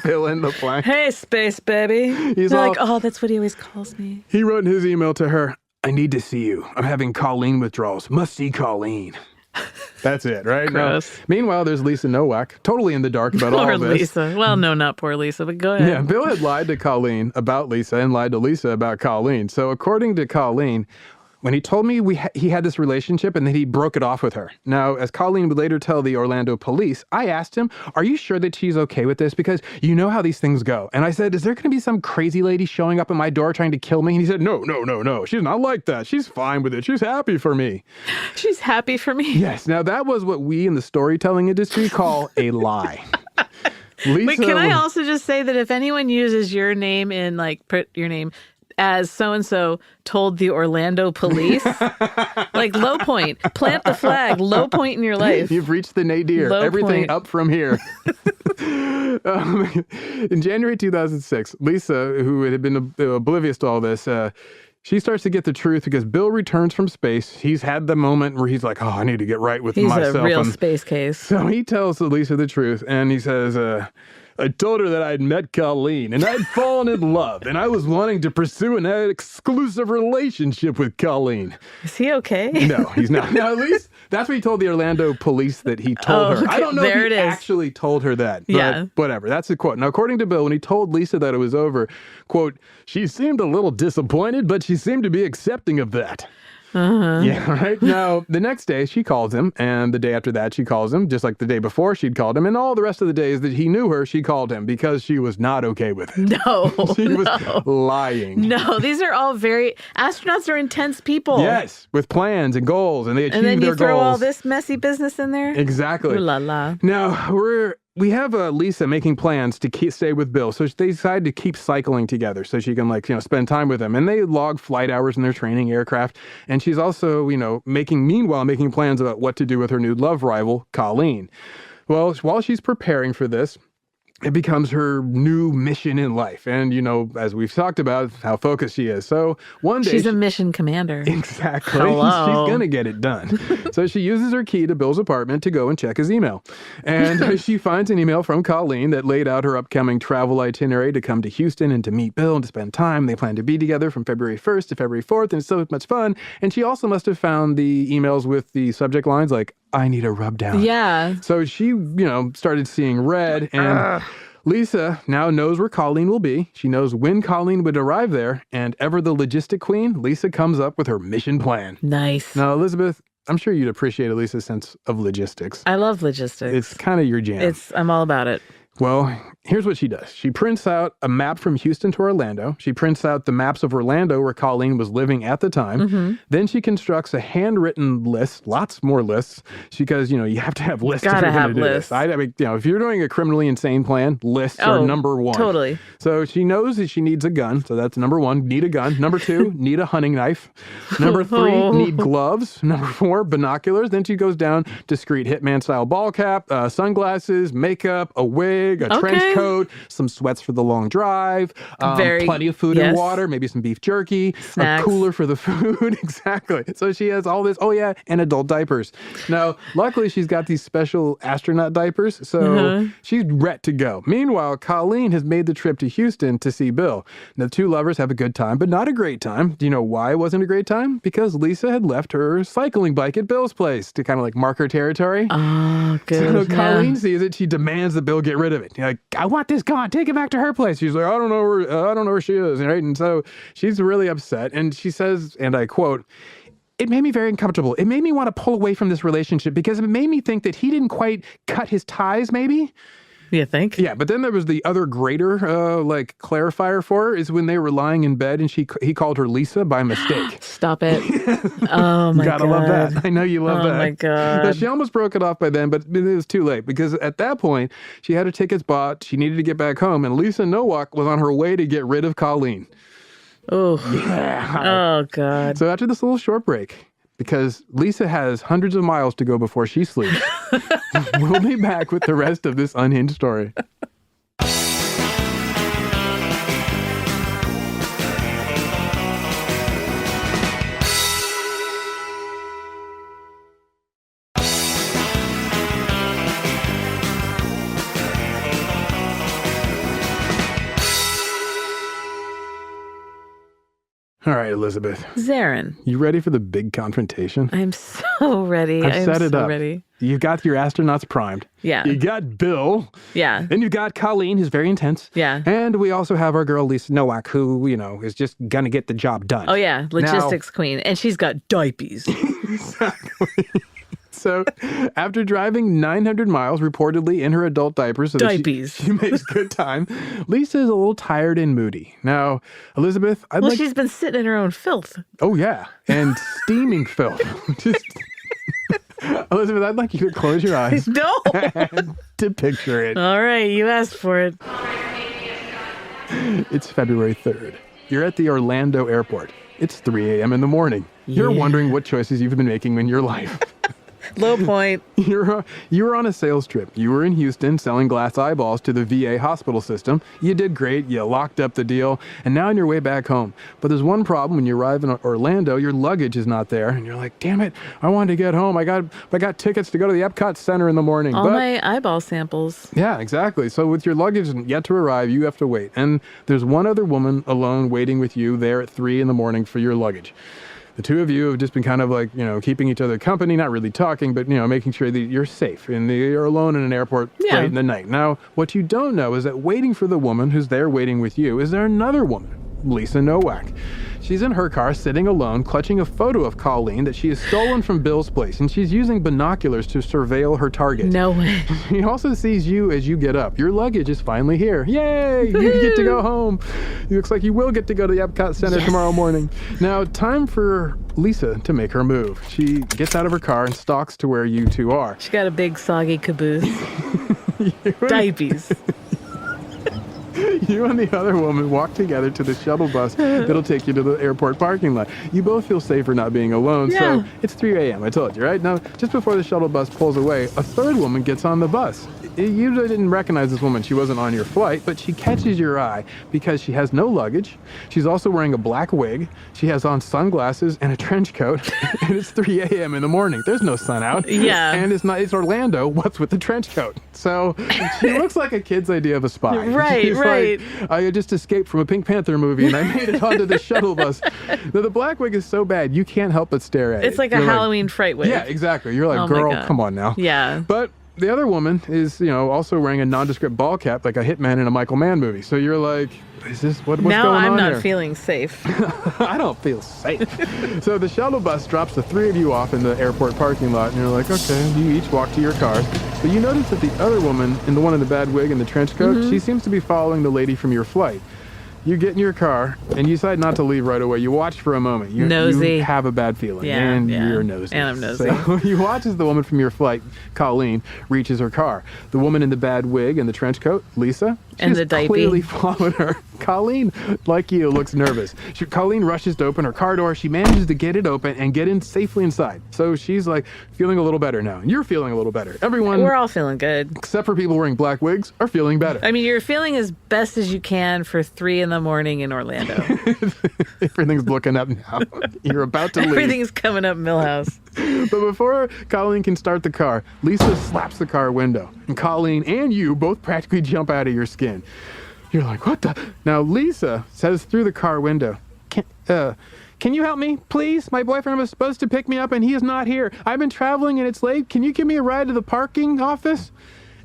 fill in the blank. "Hey, space baby." He's like, "Oh, that's what he always calls me." He wrote in his email to her, "I need to see you. I'm having Colleen withdrawals. Must see Colleen." That's it, right? Gross. Now, meanwhile, there's Lisa Nowak, totally in the dark about all this. Poor Lisa. Well, no, not poor Lisa, but go ahead. Yeah, Bill had lied to Colleen about Lisa and lied to Lisa about Colleen. So according to Colleen, when he told me he had this relationship and then he broke it off with her. Now, as Colleen would later tell the Orlando police, I asked him, "Are you sure that she's okay with this? Because you know how these things go." And I said, "Is there going to be some crazy lady showing up at my door trying to kill me?" And he said, No. She's not like that. She's fine with it. She's happy for me." She's happy for me? Yes. Now, that was what we in the storytelling industry call a lie. Lisa, wait, can I also just say that if anyone uses your name in, put your name as so-and-so told the Orlando police, low point, plant the flag, low point in your life. You've reached the nadir. Low Everything point. up from here. In January 2006, Lisa, who had been oblivious to all this, she starts to get the truth because Bill returns from space. He's had the moment where he's like, "Oh, I need to get right with myself." He's a real space case. So he tells Lisa the truth, and he says, "I told her that I'd met Colleen, and I'd fallen in love, and I was wanting to pursue an exclusive relationship with Colleen." Is he okay? No, he's not. Now, at least that's what he told the Orlando police that he told her. Okay. I don't know There if he it is. actually told her that. But Yeah. whatever. That's the quote. Now, according to Bill, when he told Lisa that it was over, quote, "She seemed a little disappointed, but she seemed to be accepting of that." Yeah, right? Now, the next day she calls him, and the day after that she calls him, just like the day before she'd called him, and all the rest of the days that he knew her, she called him because she was not okay with it. No. She was lying. No, these are all astronauts are intense people. Yes, with plans and goals, and they achieve their goals. And then you throw all this messy business in there? Exactly. Ooh la la. Now, we're we have Lisa making plans to stay with Bill. So they decide to keep cycling together so she can spend time with him. And they log flight hours in their training aircraft. And she's also, meanwhile making plans about what to do with her new love rival, Colleen. Well, while she's preparing for this, it becomes her new mission in life. And, as we've talked about, how focused she is. So one day... She's a mission commander. Exactly. Hello. She's going to get it done. So she uses her key to Bill's apartment to go and check his email. And she finds an email from Colleen that laid out her upcoming travel itinerary to come to Houston and to meet Bill and to spend time. They plan to be together from February 1st to February 4th. And it's so much fun. And she also must have found the emails with the subject lines like, I need a rub down. Yeah. So she, started seeing red, and Lisa now knows where Colleen will be. She knows when Colleen would arrive there, and ever the logistic queen, Lisa comes up with her mission plan. Nice. Now, Elizabeth, I'm sure you'd appreciate Lisa's sense of logistics. I love logistics. It's kind of your jam. I'm all about it. Well, here's what she does. She prints out a map from Houston to Orlando. She prints out the maps of Orlando where Colleen was living at the time. Mm-hmm. Then she constructs a handwritten list, lots more lists, because, you have to have lists. Gotta have lists. I mean, if you're doing a criminally insane plan, lists are number one. Totally. So she knows that she needs a gun. So that's number one, need a gun. Number two, need a hunting knife. Number three, need gloves. Number four, binoculars. Then she goes down discreet hitman-style ball cap, sunglasses, makeup, a wig, a trench coat, some sweats for the long drive, plenty of food and water, maybe some beef jerky, snacks. A cooler for the food. Exactly. So she has all this. Oh, yeah, and adult diapers. Now, luckily, she's got these special astronaut diapers, so she's ready to go. Meanwhile, Colleen has made the trip to Houston to see Bill. The two lovers have a good time, but not a great time. Do you know why it wasn't a great time? Because Lisa had left her cycling bike at Bill's place to kind of mark her territory. Oh, good. So Colleen sees it. She demands that Bill get rid of it. You're like, I want this gone. Take it back to her place. She's like, I don't know where she is. Right? And so she's really upset. And she says, and I quote, "It made me very uncomfortable. It made me want to pull away from this relationship because it made me think that he didn't quite cut his ties, maybe." You think? Yeah, but then there was the other greater, clarifier for her is when they were lying in bed and he called her Lisa by mistake. Stop it. Oh, my God. Gotta love that. I know you love that. Oh, my God. Now, she almost broke it off by then, but it was too late because at that point, she had her tickets bought. She needed to get back home, and Lisa Nowak was on her way to get rid of Colleen. Oh. Yeah. Oh, God. So after this little short break, because Lisa has hundreds of miles to go before she sleeps, we'll be back with the rest of this unhinged story. All right, Elizabeth. Zaron. You ready for the big confrontation? I'm so ready. I've set it up. Ready. You got your astronauts primed. Yeah. You got Bill. Yeah. Then you've got Colleen, who's very intense. Yeah. And we also have our girl, Lisa Nowak, who, is just going to get the job done. Oh, yeah. Logistics queen. And she's got diapers. Exactly. So after driving 900 miles, reportedly in her adult diapers, so she makes good time, Lisa is a little tired and moody. Now, Elizabeth, she's been sitting in her own filth. Oh, yeah. And steaming filth. Elizabeth, I'd like you to close your eyes. No. And to picture it. All right. You asked for it. It's February 3rd. You're at the Orlando airport. It's 3 a.m. in the morning. You're wondering what choices you've been making in your life. Low point. You were on a sales trip. You were in Houston selling glass eyeballs to the VA hospital system. You did great. You locked up the deal. And now on your way back home. But there's one problem when you arrive in Orlando. Your luggage is not there. And you're like, damn it. I wanted to get home. I got tickets to go to the Epcot Center in the morning. All my eyeball samples. Yeah, exactly. So with your luggage yet to arrive, you have to wait. And there's one other woman alone waiting with you there at 3 in the morning for your luggage. The two of you have just been kind of keeping each other company, not really talking, but, making sure that you're safe and you're alone in an airport late in the night. Now, what you don't know is that waiting for the woman who's there waiting with you is there another woman, Lisa Nowak. She's in her car sitting alone, clutching a photo of Colleen that she has stolen from Bill's place, and she's using binoculars to surveil her target. No way. She also sees you as you get up. Your luggage is finally here. Yay! You get to go home. It looks like you will get to go to the Epcot Center tomorrow morning. Now, time for Lisa to make her move. She gets out of her car and stalks to where you two are. She got a big soggy caboose. Diapers. You and the other woman walk together to the shuttle bus that'll take you to the airport parking lot. You both feel safer not being alone, so it's 3 a.m., I told you, right? Now, just before the shuttle bus pulls away, a third woman gets on the bus. You usually didn't recognize this woman. She wasn't on your flight, but she catches your eye because she has no luggage. She's also wearing a black wig. She has on sunglasses and a trench coat, and it's 3 a.m. in the morning. There's no sun out. Yeah. And it's Orlando. What's with the trench coat? So she looks like a kid's idea of a spy. Right, She's right. Like, I just escaped from a Pink Panther movie, and I made it onto the shuttle bus. Now, the black wig is so bad, you can't help but stare at it. It's like a Halloween fright wig. Yeah, exactly. You're like, Oh my girl, God. come on now. Yeah. But the other woman is, also wearing a nondescript ball cap like a hitman in a Michael Mann movie. So you're like, is this what's now going on I'm not here? feeling safe. I don't feel safe. So the shuttle bus drops the three of you off in the airport parking lot, and you're like, okay, you each walk to your cars. But you notice that the other woman, and the one in the bad wig and the trench coat, she seems to be following the lady from your flight. You get in your car, and you decide not to leave right away. You watch for a moment. Nosy. You have a bad feeling, and you're nosy. And I'm nosy. So you watch as the woman from your flight, Colleen, reaches her car. The woman in the bad wig and the trench coat, Lisa, And she's the diaper. clearly followed her. Colleen, like you, looks nervous. Colleen rushes to open her car door. She manages to get it open and get in safely inside. So she's like feeling a little better now. You're feeling a little better. Everyone, We're all feeling good. except for people wearing black wigs, are feeling better. I mean, you're feeling as best as you can for 3 a.m. in Orlando. Everything's looking up now. You're about to leave. Everything's coming up Millhouse. But before Colleen can start the car, Lisa slaps the car window. And Colleen and you both practically jump out of your skin. You're like, what the? Now, Lisa says through the car window, can you help me, please? My boyfriend was supposed to pick me up and he is not here. I've been traveling and it's late. Can you give me a ride to the parking office?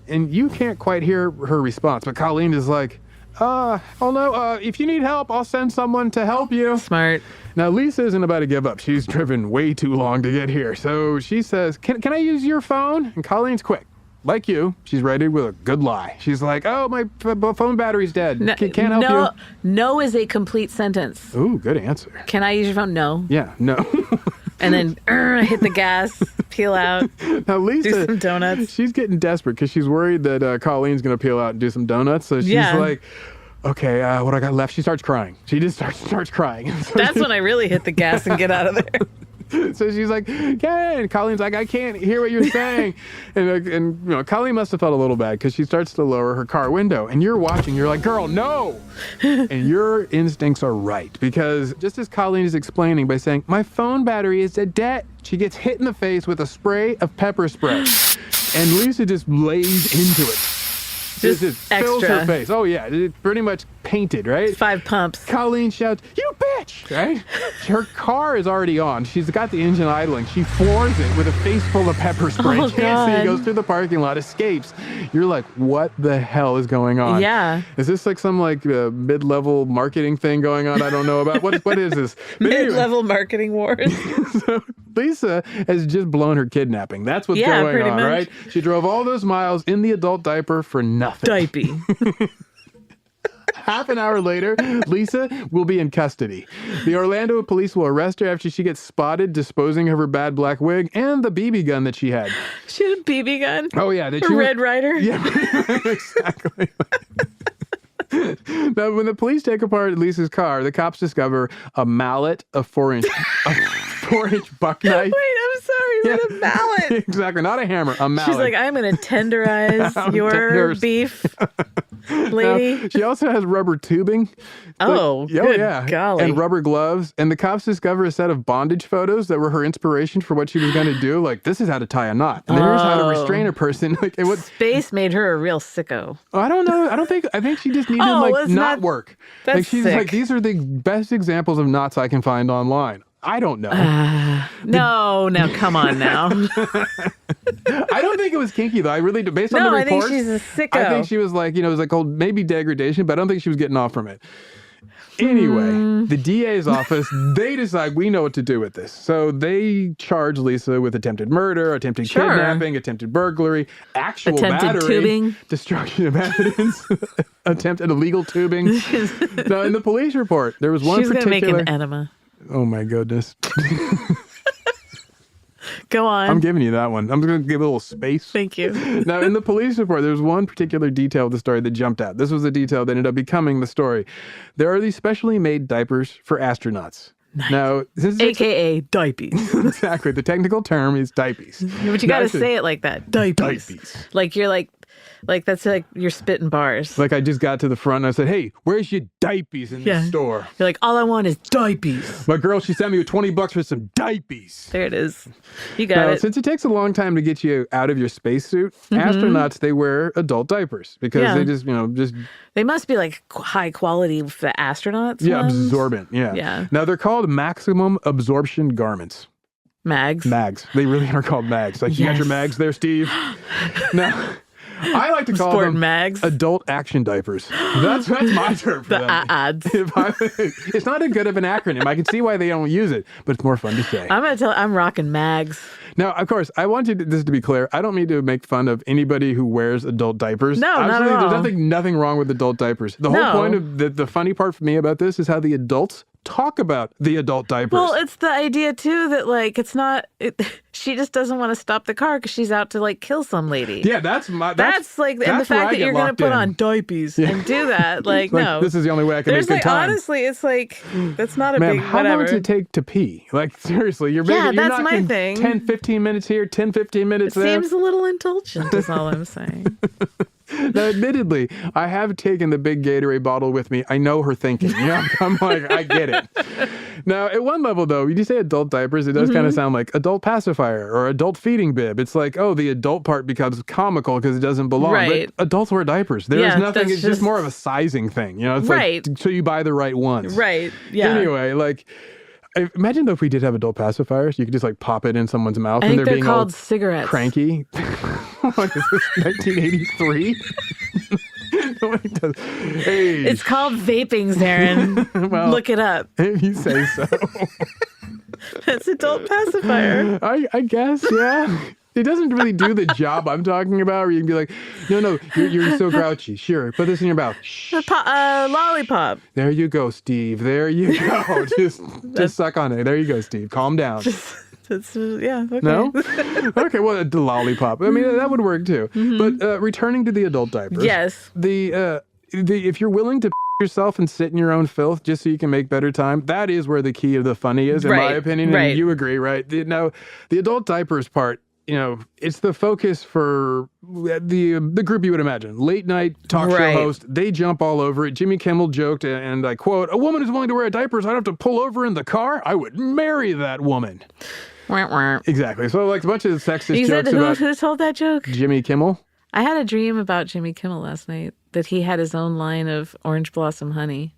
And you can't quite hear her response, but Colleen is like, oh no, if you need help, I'll send someone to help you. Smart. Now, Lisa isn't about to give up. She's driven way too long to get here. So she says, can I use your phone? And Colleen's quick. Like you, she's ready with a good lie. She's like, oh, my phone battery's dead. Can't help you. No is a complete sentence. Ooh, good answer. Can I use your phone? No. Yeah, no. And then hit the gas, peel out, Now, Lisa, do some donuts. she's getting desperate because she's worried that Colleen's going to peel out and do some donuts. So she's like, okay, what I got left? She starts crying. She just starts crying. So That's when I really hit the gas and get out of there. So she's like, yeah, and Colleen's like, I can't hear what you're saying. and Colleen must have felt a little bad because she starts to lower her car window. And you're watching, you're like, girl, no. And your instincts are right. Because just as Colleen is explaining by saying, my phone battery is dead, she gets hit in the face with a spray of pepper spray. And Lisa just lays into it. Just fills extra. her face. Oh, yeah. It's pretty much painted, right? 5 pumps. Colleen shouts, you bitch, right? Her car is already on. She's got the engine idling. She floors it with a face full of pepper spray. Oh, Can't see, God. goes through the parking lot, escapes. You're like, what the hell is going on? Yeah. Is this like some mid-level marketing thing going on I don't know about? What is this? But anyway, Mid-level marketing wars. so Lisa has just blown her kidnapping. That's what's Yeah, going pretty on, much. right? She drove all those miles in the adult diaper for nothing. Diaper. Half an hour later, Lisa will be in custody. The Orlando police will arrest her after she gets spotted disposing of her bad black wig and the BB gun that she had. She had a BB gun. Oh, yeah. A Red Ryder. Yeah, exactly. Now, when the police take apart Lisa's car, the cops discover a mallet, a 4-inch buck knife. Wait, I'm sorry. With a mallet. Exactly. Not a hammer, a mallet. She's like, I'm going to tenderize your beef, lady. Now, she also has rubber tubing. Oh, good golly. And rubber gloves. And the cops discover a set of bondage photos that were her inspiration for what she was going to do. Like, this is how to tie a knot. And here's how to restrain a person. Like, Space made her a real sicko. I don't know. I think she just needed knot work. That's like she's sick. like, these are the best examples of knots I can find online. I don't know. No, come on now. I don't think it was kinky though. I really do. Based on the I reports, think she's a sicko. I think she was like, it was like called maybe degradation, but I don't think she was getting off from it. Anyway, the DA's office, they decide we know what to do with this. So they charge Lisa with attempted murder, attempted kidnapping, attempted burglary, attempted battery, tubing, destruction of evidence, attempted illegal tubing. Now, in the police report, there was one She's particular... She's going to make an enema. Oh, my goodness. Go on. I'm giving you that one. I'm going to give a little space. Thank you. Now, in the police report, there's one particular detail of the story that jumped out. This was a detail that ended up becoming the story. There are these specially made diapers for astronauts. Nice. Now, AKA diapers. Exactly. The technical term is diapers. But you got to say it like that. Diapers. Like you're like that's like you're spitting bars. Like I just got to the front and I said, hey, where's your diapers in the store? You're like, all I want is diapers. My girl, she sent me $20 for some diapers. There it is. You got it. Since it takes a long time to get you out of your spacesuit, astronauts, they wear adult diapers because they just, They must be like high quality for the astronauts. Yeah, ones. absorbent. Yeah. Now they're called maximum absorption garments. Mags. They really are called mags. Like, you got your mags there, Steve? Now, I like to call them mags. Adult action diapers. That's my term for them. Ads. It's not as good of an acronym. I can see why they don't use it, but it's more fun to say. I'm rocking mags. Now, of course, I want this to be clear. I don't mean to make fun of anybody who wears adult diapers. No, not at all. There's nothing wrong with adult diapers. The whole point of the funny part for me about this is how the adults talk about the adult diapers. Well, it's the idea too that like she just doesn't want to stop the car because she's out to like kill some lady. Yeah, that's and the fact that you're going to put on diapers and do that, like no, this is the only way I can make good time. Honestly, it's like that's not a Man, big how whatever. long does it take to pee? Like seriously, you're that's my thing. 10, 15 minutes here, 10, 15 minutes there. Seems a little indulgent. Is all I'm saying. Now, admittedly, I have taken the big Gatorade bottle with me. I know her thinking. I'm like, I get it. Now, at one level, though, when you say adult diapers, it does kind of sound like adult pacifier or adult feeding bib. It's like, oh, the adult part becomes comical because it doesn't belong. Right. But adults wear diapers. There's nothing. It's just more of a sizing thing. It's right. like, so you buy the right ones. Right. Yeah. Anyway, like, imagine though if we did have adult pacifiers, you could just like pop it in someone's mouth I and think they're being called all cigarettes. Cranky. What is this, 1983? Hey. It's called vaping, Zaron. Well, look it up. If you say so. That's adult pacifier. I guess, yeah. It doesn't really do the job I'm talking about, where you can be like, no, you're so grouchy. Sure, put this in your mouth. Lollipop. There you go, Steve. There you go. Just suck on it. There you go, Steve. Calm down. Okay. No? Okay, well, the lollipop. I mean, that would work too. But returning to the adult diapers. Yes. If you're willing to yourself and sit in your own filth just so you can make better time, that is where the key of the funny is, in my opinion. Right. And you agree, right? Now, the adult diapers part, it's the focus for the group you would imagine. Late night talk show host, they jump all over it. Jimmy Kimmel joked, and I quote, "A woman who's willing to wear diapers, I don't have to pull over in the car. I would marry that woman." Exactly. So like a bunch of sexist jokes about who told that joke? Jimmy Kimmel. I had a dream about Jimmy Kimmel last night that he had his own line of orange blossom honey.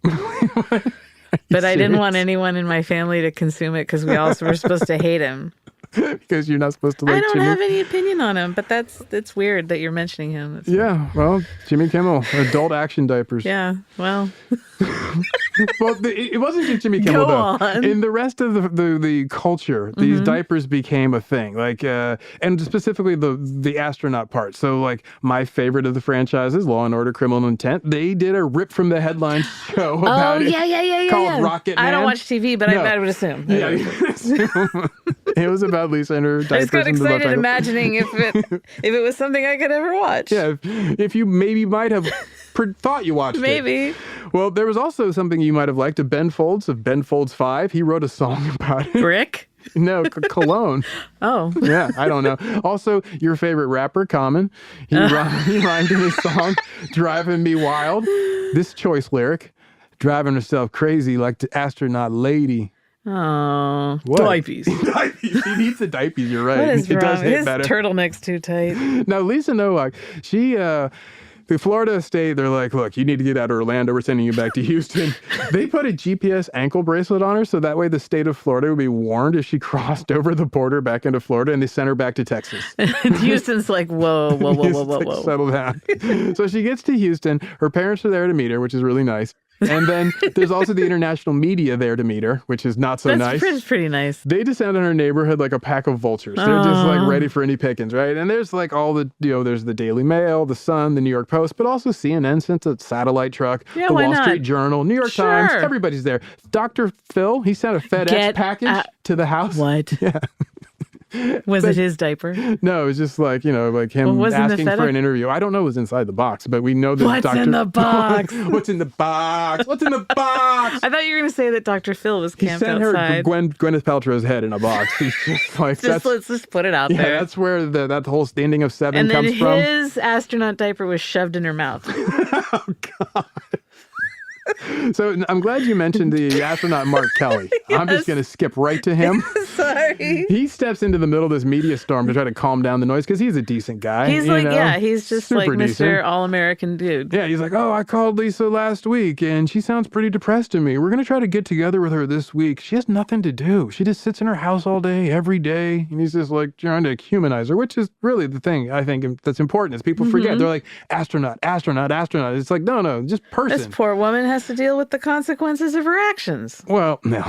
But I didn't want anyone in my family to consume it because we also were supposed to hate him. Because you're not supposed to like Jimmy. I don't have any opinion on him, but it's weird that you're mentioning him. Well, Jimmy Kimmel, adult action diapers. Yeah, well. Well, it wasn't just Jimmy Kimmel, Go though. on. In the rest of the culture, these diapers became a thing. Like, and specifically the astronaut part. So, like, my favorite of the franchises, Law and Order: Criminal Intent, they did a rip from the headlines show about it. Called Rocket Man. I don't watch TV, but I would assume. Yeah, it was about Lisa and her diapers. I just got in the Love excited Triangle. imagining if it was something I could ever watch. Yeah, if you maybe might have thought you watched it. Maybe. Well, there was also something you might have liked. Ben Folds of Ben Folds 5. He wrote a song about it. Brick? No, Cologne. Oh. Yeah, I don't know. Also, your favorite rapper, Common. He rhymed in his song, Driving Me Wild. This choice lyric, driving herself crazy like the astronaut lady. Oh, what? diapers. Diapers. He needs the diapers, you're right. What is it wrong? does hit His better. turtleneck's too tight. Now, Lisa Nowak, she, the Florida state, they're like, look, you need to get out of Orlando. We're sending you back to Houston. They put a GPS ankle bracelet on her so that way the state of Florida would be warned if she crossed over the border back into Florida, and they sent her back to Texas. Houston's like, whoa. Like, settle down. So she gets to Houston. Her parents are there to meet her, which is really nice. And then there's also the international media there to meet her, which is not so nice. That's pretty nice. They descend on her neighborhood like a pack of vultures. They're just like ready for any pickings, right? And there's like all the, there's the Daily Mail, the Sun, the New York Post, but also CNN sent a satellite truck, the Wall Street Journal, New York Times, everybody's there. Dr. Phil, he sent a FedEx package to the house. What? Yeah. Was it his diaper? No, it was just like, like him asking for an interview. I don't know what was inside the box, but we know that What's in the box? What's in the box? What's in the box? I thought you were going to say that Dr. Phil was camped outside. He sent her Gwyneth Paltrow's head in a box. He's just like, let's just put it out there. Yeah, that's where that whole standing of 7 comes from. And then his astronaut diaper was shoved in her mouth. Oh, God. So I'm glad you mentioned the astronaut Mark Kelly. Yes. I'm just going to skip right to him. Sorry. He steps into the middle of this media storm to try to calm down the noise because he's a decent guy. He's he's just super like Mr. Decent. All-American dude. Yeah, he's like, I called Lisa last week and she sounds pretty depressed to me. We're going to try to get together with her this week. She has nothing to do. She just sits in her house all day, every day. And he's just like trying to humanize her, which is really the thing I think that's important is people forget. They're like, astronaut. It's like, no, just person. This poor woman has to deal with the consequences of her actions. Well, no,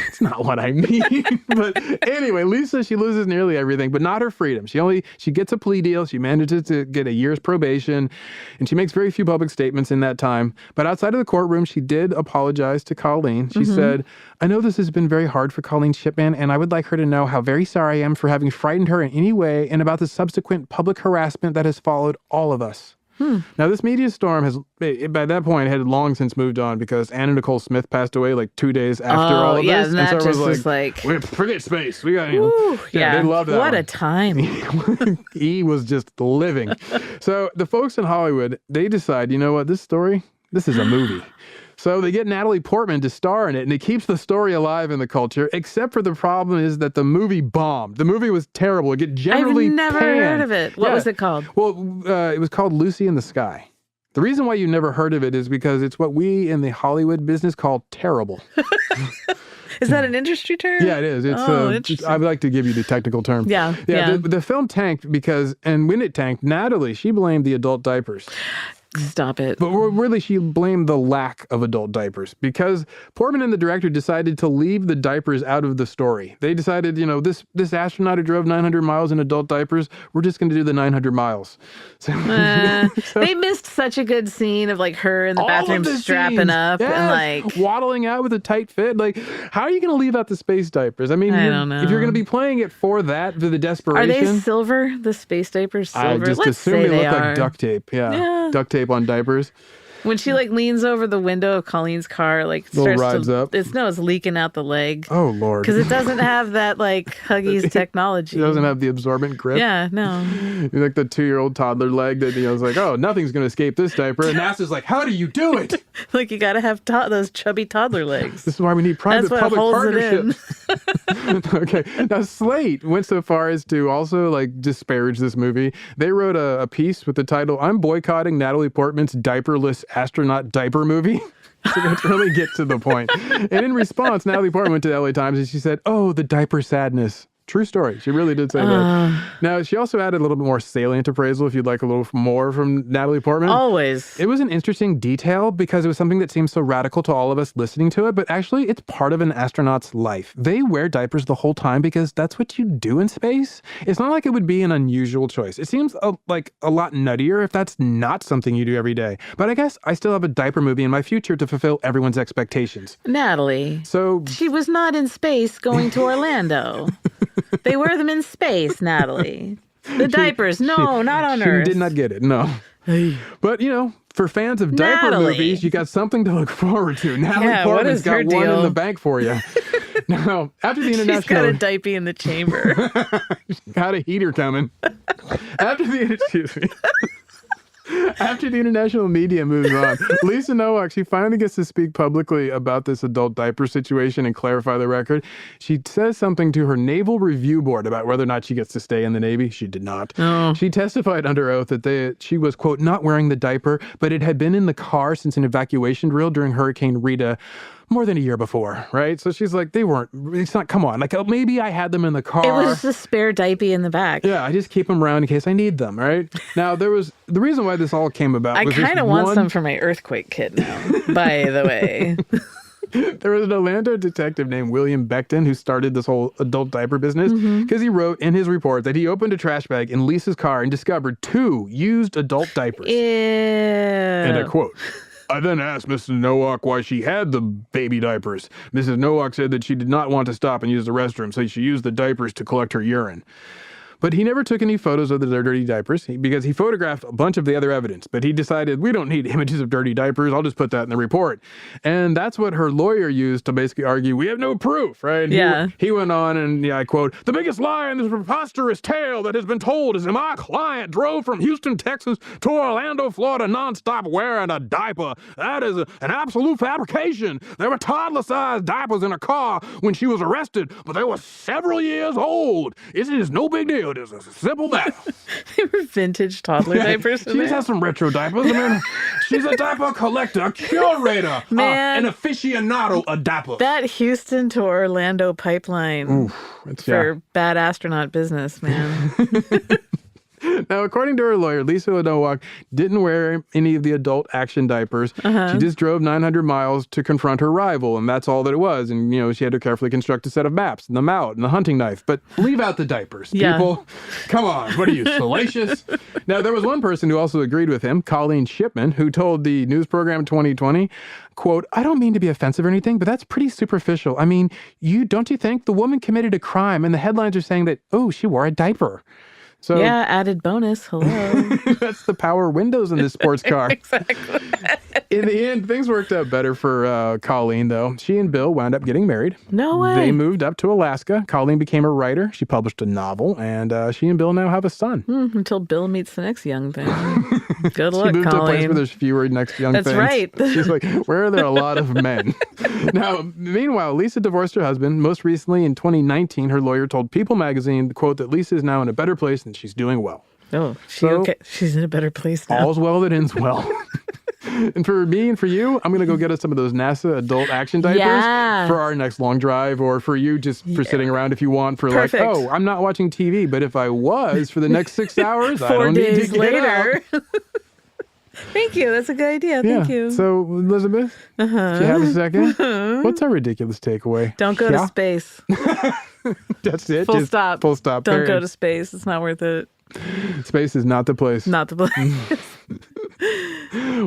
it's not what I mean. But anyway, Lisa, she loses nearly everything, but not her freedom. She gets a plea deal. She manages to get a year's probation, and she makes very few public statements in that time. But outside of the courtroom, she did apologize to Colleen. She said, I know this has been very hard for Colleen Shipman, and I would like her to know how very sorry I am for having frightened her in any way and about the subsequent public harassment that has followed all of us. Now, this media storm has, by that point, had long since moved on because Anna Nicole Smith passed away like 2 days after all of this. And that so just was like... Forget space. We got, they loved that What one. a time. He was just living. So the folks in Hollywood, they decide, you know what, this is a movie. So they get Natalie Portman to star in it, and it keeps the story alive in the culture, except for the problem is that the movie bombed. The movie was terrible. It generally I've never heard of it. What was it called? Well, it was called Lucy in the Sky. The reason why you never heard of it is because it's what we in the Hollywood business call terrible. Is that an industry term? Yeah, it is. It's I would like to give you the technical term. Yeah. The film tanked because, and when it tanked, Natalie, she blamed the adult diapers. Stop it. But really, she blamed the lack of adult diapers because Portman and the director decided to leave the diapers out of the story. They decided, this astronaut who drove 900 miles in adult diapers, we're just going to do the 900 miles. So, they missed such a good scene of like her in the bathroom strapping up and like waddling out with a tight fit. Like, how are you going to leave out the space diapers? I mean, I don't know. If you're going to be playing it for the desperation. Are they silver? The space diapers silver? I just assume they look like duct tape. Yeah. Duct tape on diapers. When she like leans over the window of Colleen's car, like starts up. It's leaking out the leg. Oh Lord! Because it doesn't have that like Huggies technology. It doesn't have the absorbent grip. Yeah, no. You're like the 2-year-old toddler leg that it's like, oh, nothing's going to escape this diaper. And NASA's like, how do you do it? Like you got to have those chubby toddler legs. This is why we need private-public partnerships. Okay. Now Slate went so far as to also like disparage this movie. They wrote a piece with the title, "I'm boycotting Natalie Portman's diaperless astronaut diaper movie." So let's really get to the point. And in response, Natalie Portman went to the LA Times and she said, "Oh, the diaper sadness." True story. She really did say that. Now, she also added a little bit more salient appraisal if you'd like a little more from Natalie Portman. Always. It was an interesting detail because it was something that seems so radical to all of us listening to it, but actually it's part of an astronaut's life. They wear diapers the whole time because that's what you do in space. It's not like it would be an unusual choice. It seems like a lot nuttier if that's not something you do every day. But I guess I still have a diaper movie in my future to fulfill everyone's expectations. Natalie. So she was not in space going to Orlando. They wear them in space, Natalie. The diapers, not on Earth. She did not get it, no. But, for fans of diaper movies, you got something to look forward to. Natalie Portman's got one in the bank for you. Now, after the international... She's got a diaper in the chamber. Got a heater coming. After the international media moves on, Lisa Nowak, she finally gets to speak publicly about this adult diaper situation and clarify the record. She says something to her Naval Review Board about whether or not she gets to stay in the Navy. She did not. Oh. She testified under oath that she was, quote, not wearing the diaper, but it had been in the car since an evacuation drill during Hurricane Rita more than a year before, right? So she's like, come on. Like, maybe I had them in the car. It was just a spare diaper in the back. Yeah, I just keep them around in case I need them, right? Now, the reason why this all came about was I kind of want some for my earthquake kit now, by the way. There was an Orlando detective named William Beckton who started this whole adult diaper business because he wrote in his report that he opened a trash bag in Lisa's car and discovered 2 used adult diapers. Ew. And I quote, I then asked Mrs. Nowak why she had the baby diapers. Mrs. Nowak said that she did not want to stop and use the restroom, so she used the diapers to collect her urine. But he never took any photos of the dirty diapers because he photographed a bunch of the other evidence. But he decided, we don't need images of dirty diapers. I'll just put that in the report. And that's what her lawyer used to basically argue, we have no proof, right? Yeah. He went on and, I quote, the biggest lie in this preposterous tale that has been told is that my client drove from Houston, Texas to Orlando, Florida nonstop wearing a diaper. That is an absolute fabrication. There were toddler-sized diapers in a car when she was arrested, but they were several years old. It is no big deal. It is a simple matter. They were vintage toddler diapers. She just has some retro diapers. I mean, she's a diaper collector, a curator, Man, an aficionado of diapers. That Houston to Orlando pipeline for bad astronaut business, man. Now, according to her lawyer, Lisa Nowak didn't wear any of the adult action diapers. She just drove 900 miles to confront her rival, and that's all that it was. And, she had to carefully construct a set of maps and the mallet and the hunting knife. But leave out the diapers, people. Come on. What are you, salacious? Now, there was one person who also agreed with him, Colleen Shipman, who told the news program 2020, quote, I don't mean to be offensive or anything, but that's pretty superficial. I mean, don't you think the woman committed a crime and the headlines are saying that, oh, she wore a diaper? So, yeah, added bonus. Hello. That's the power windows in this sports car. Exactly. In the end, things worked out better for Colleen, though. She and Bill wound up getting married. No way. They moved up to Alaska. Colleen became a writer. She published a novel, and she and Bill now have a son. Until Bill meets the next young thing. Good luck, She moved to a place Colleen. where there's fewer next young things. That's right. She's like, where are there a lot of men? Now, meanwhile, Lisa divorced her husband. Most recently, in 2019, her lawyer told People magazine, quote, that Lisa is now in a better place and she's doing well. Oh, So- okay. She's in a better place now. All's well that ends well. And for me and for you, I'm going to go get us some of those NASA adult action diapers for our next long drive, or for you just for sitting around if you want for Perfect. like, oh, I'm not watching TV, but if I was for the next 6 hours, I 4 don't need days to get later. out. Thank you. That's a good idea. Thank you. So, Elizabeth, if you have a second, what's our ridiculous takeaway? Don't go to space. That's it. Full Just stop. Full stop. Don't Period. go to space. It's not worth it. Space is not the place. Not the place.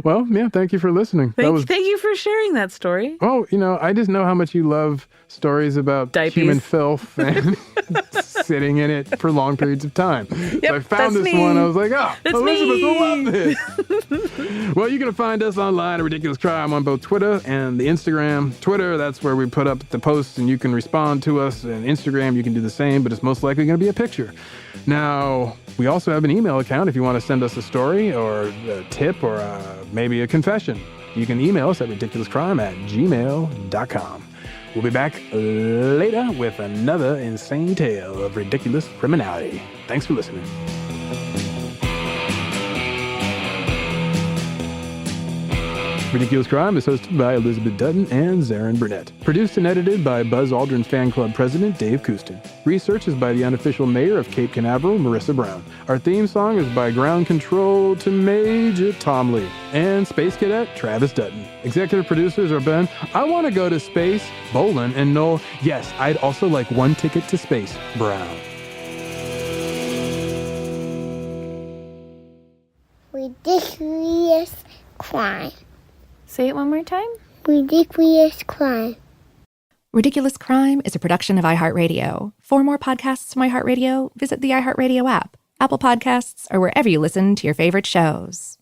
Well, yeah, thank you for listening. Thank you for sharing that story. Oh, I just know how much you love stories about Diapies. human filth and sitting in it for long periods of time. Yep, So I found that's this me. one. I was like, That's Elizabeth will me. love this. Well, you can find us online at Ridiculous Crime on both Twitter and the Instagram. Twitter, that's where we put up the posts and you can respond to us. And Instagram, you can do the same, but it's most likely going to be a picture. Now, we also have an email account if you want to send us a story or a tip or maybe a confession. You can email us at ridiculouscrime@gmail.com. We'll be back later with another insane tale of ridiculous criminality. Thanks for listening. Ridiculous Crime is hosted by Elizabeth Dutton and Zaron Burnett. Produced and edited by Buzz Aldrin's fan club president, Dave Koustin. Research is by the unofficial mayor of Cape Canaveral, Marissa Brown. Our theme song is by Ground Control to Major Tom Lee and Space Cadet Travis Dutton. Executive producers are Ben, I Want to Go to Space, Bolin, and Noel, yes, I'd also like one ticket to space, Brown. Ridiculous crime. Say it one more time. Ridiculous crime. Ridiculous Crime is a production of iHeartRadio. For more podcasts from iHeartRadio, visit the iHeartRadio app, Apple Podcasts, or wherever you listen to your favorite shows.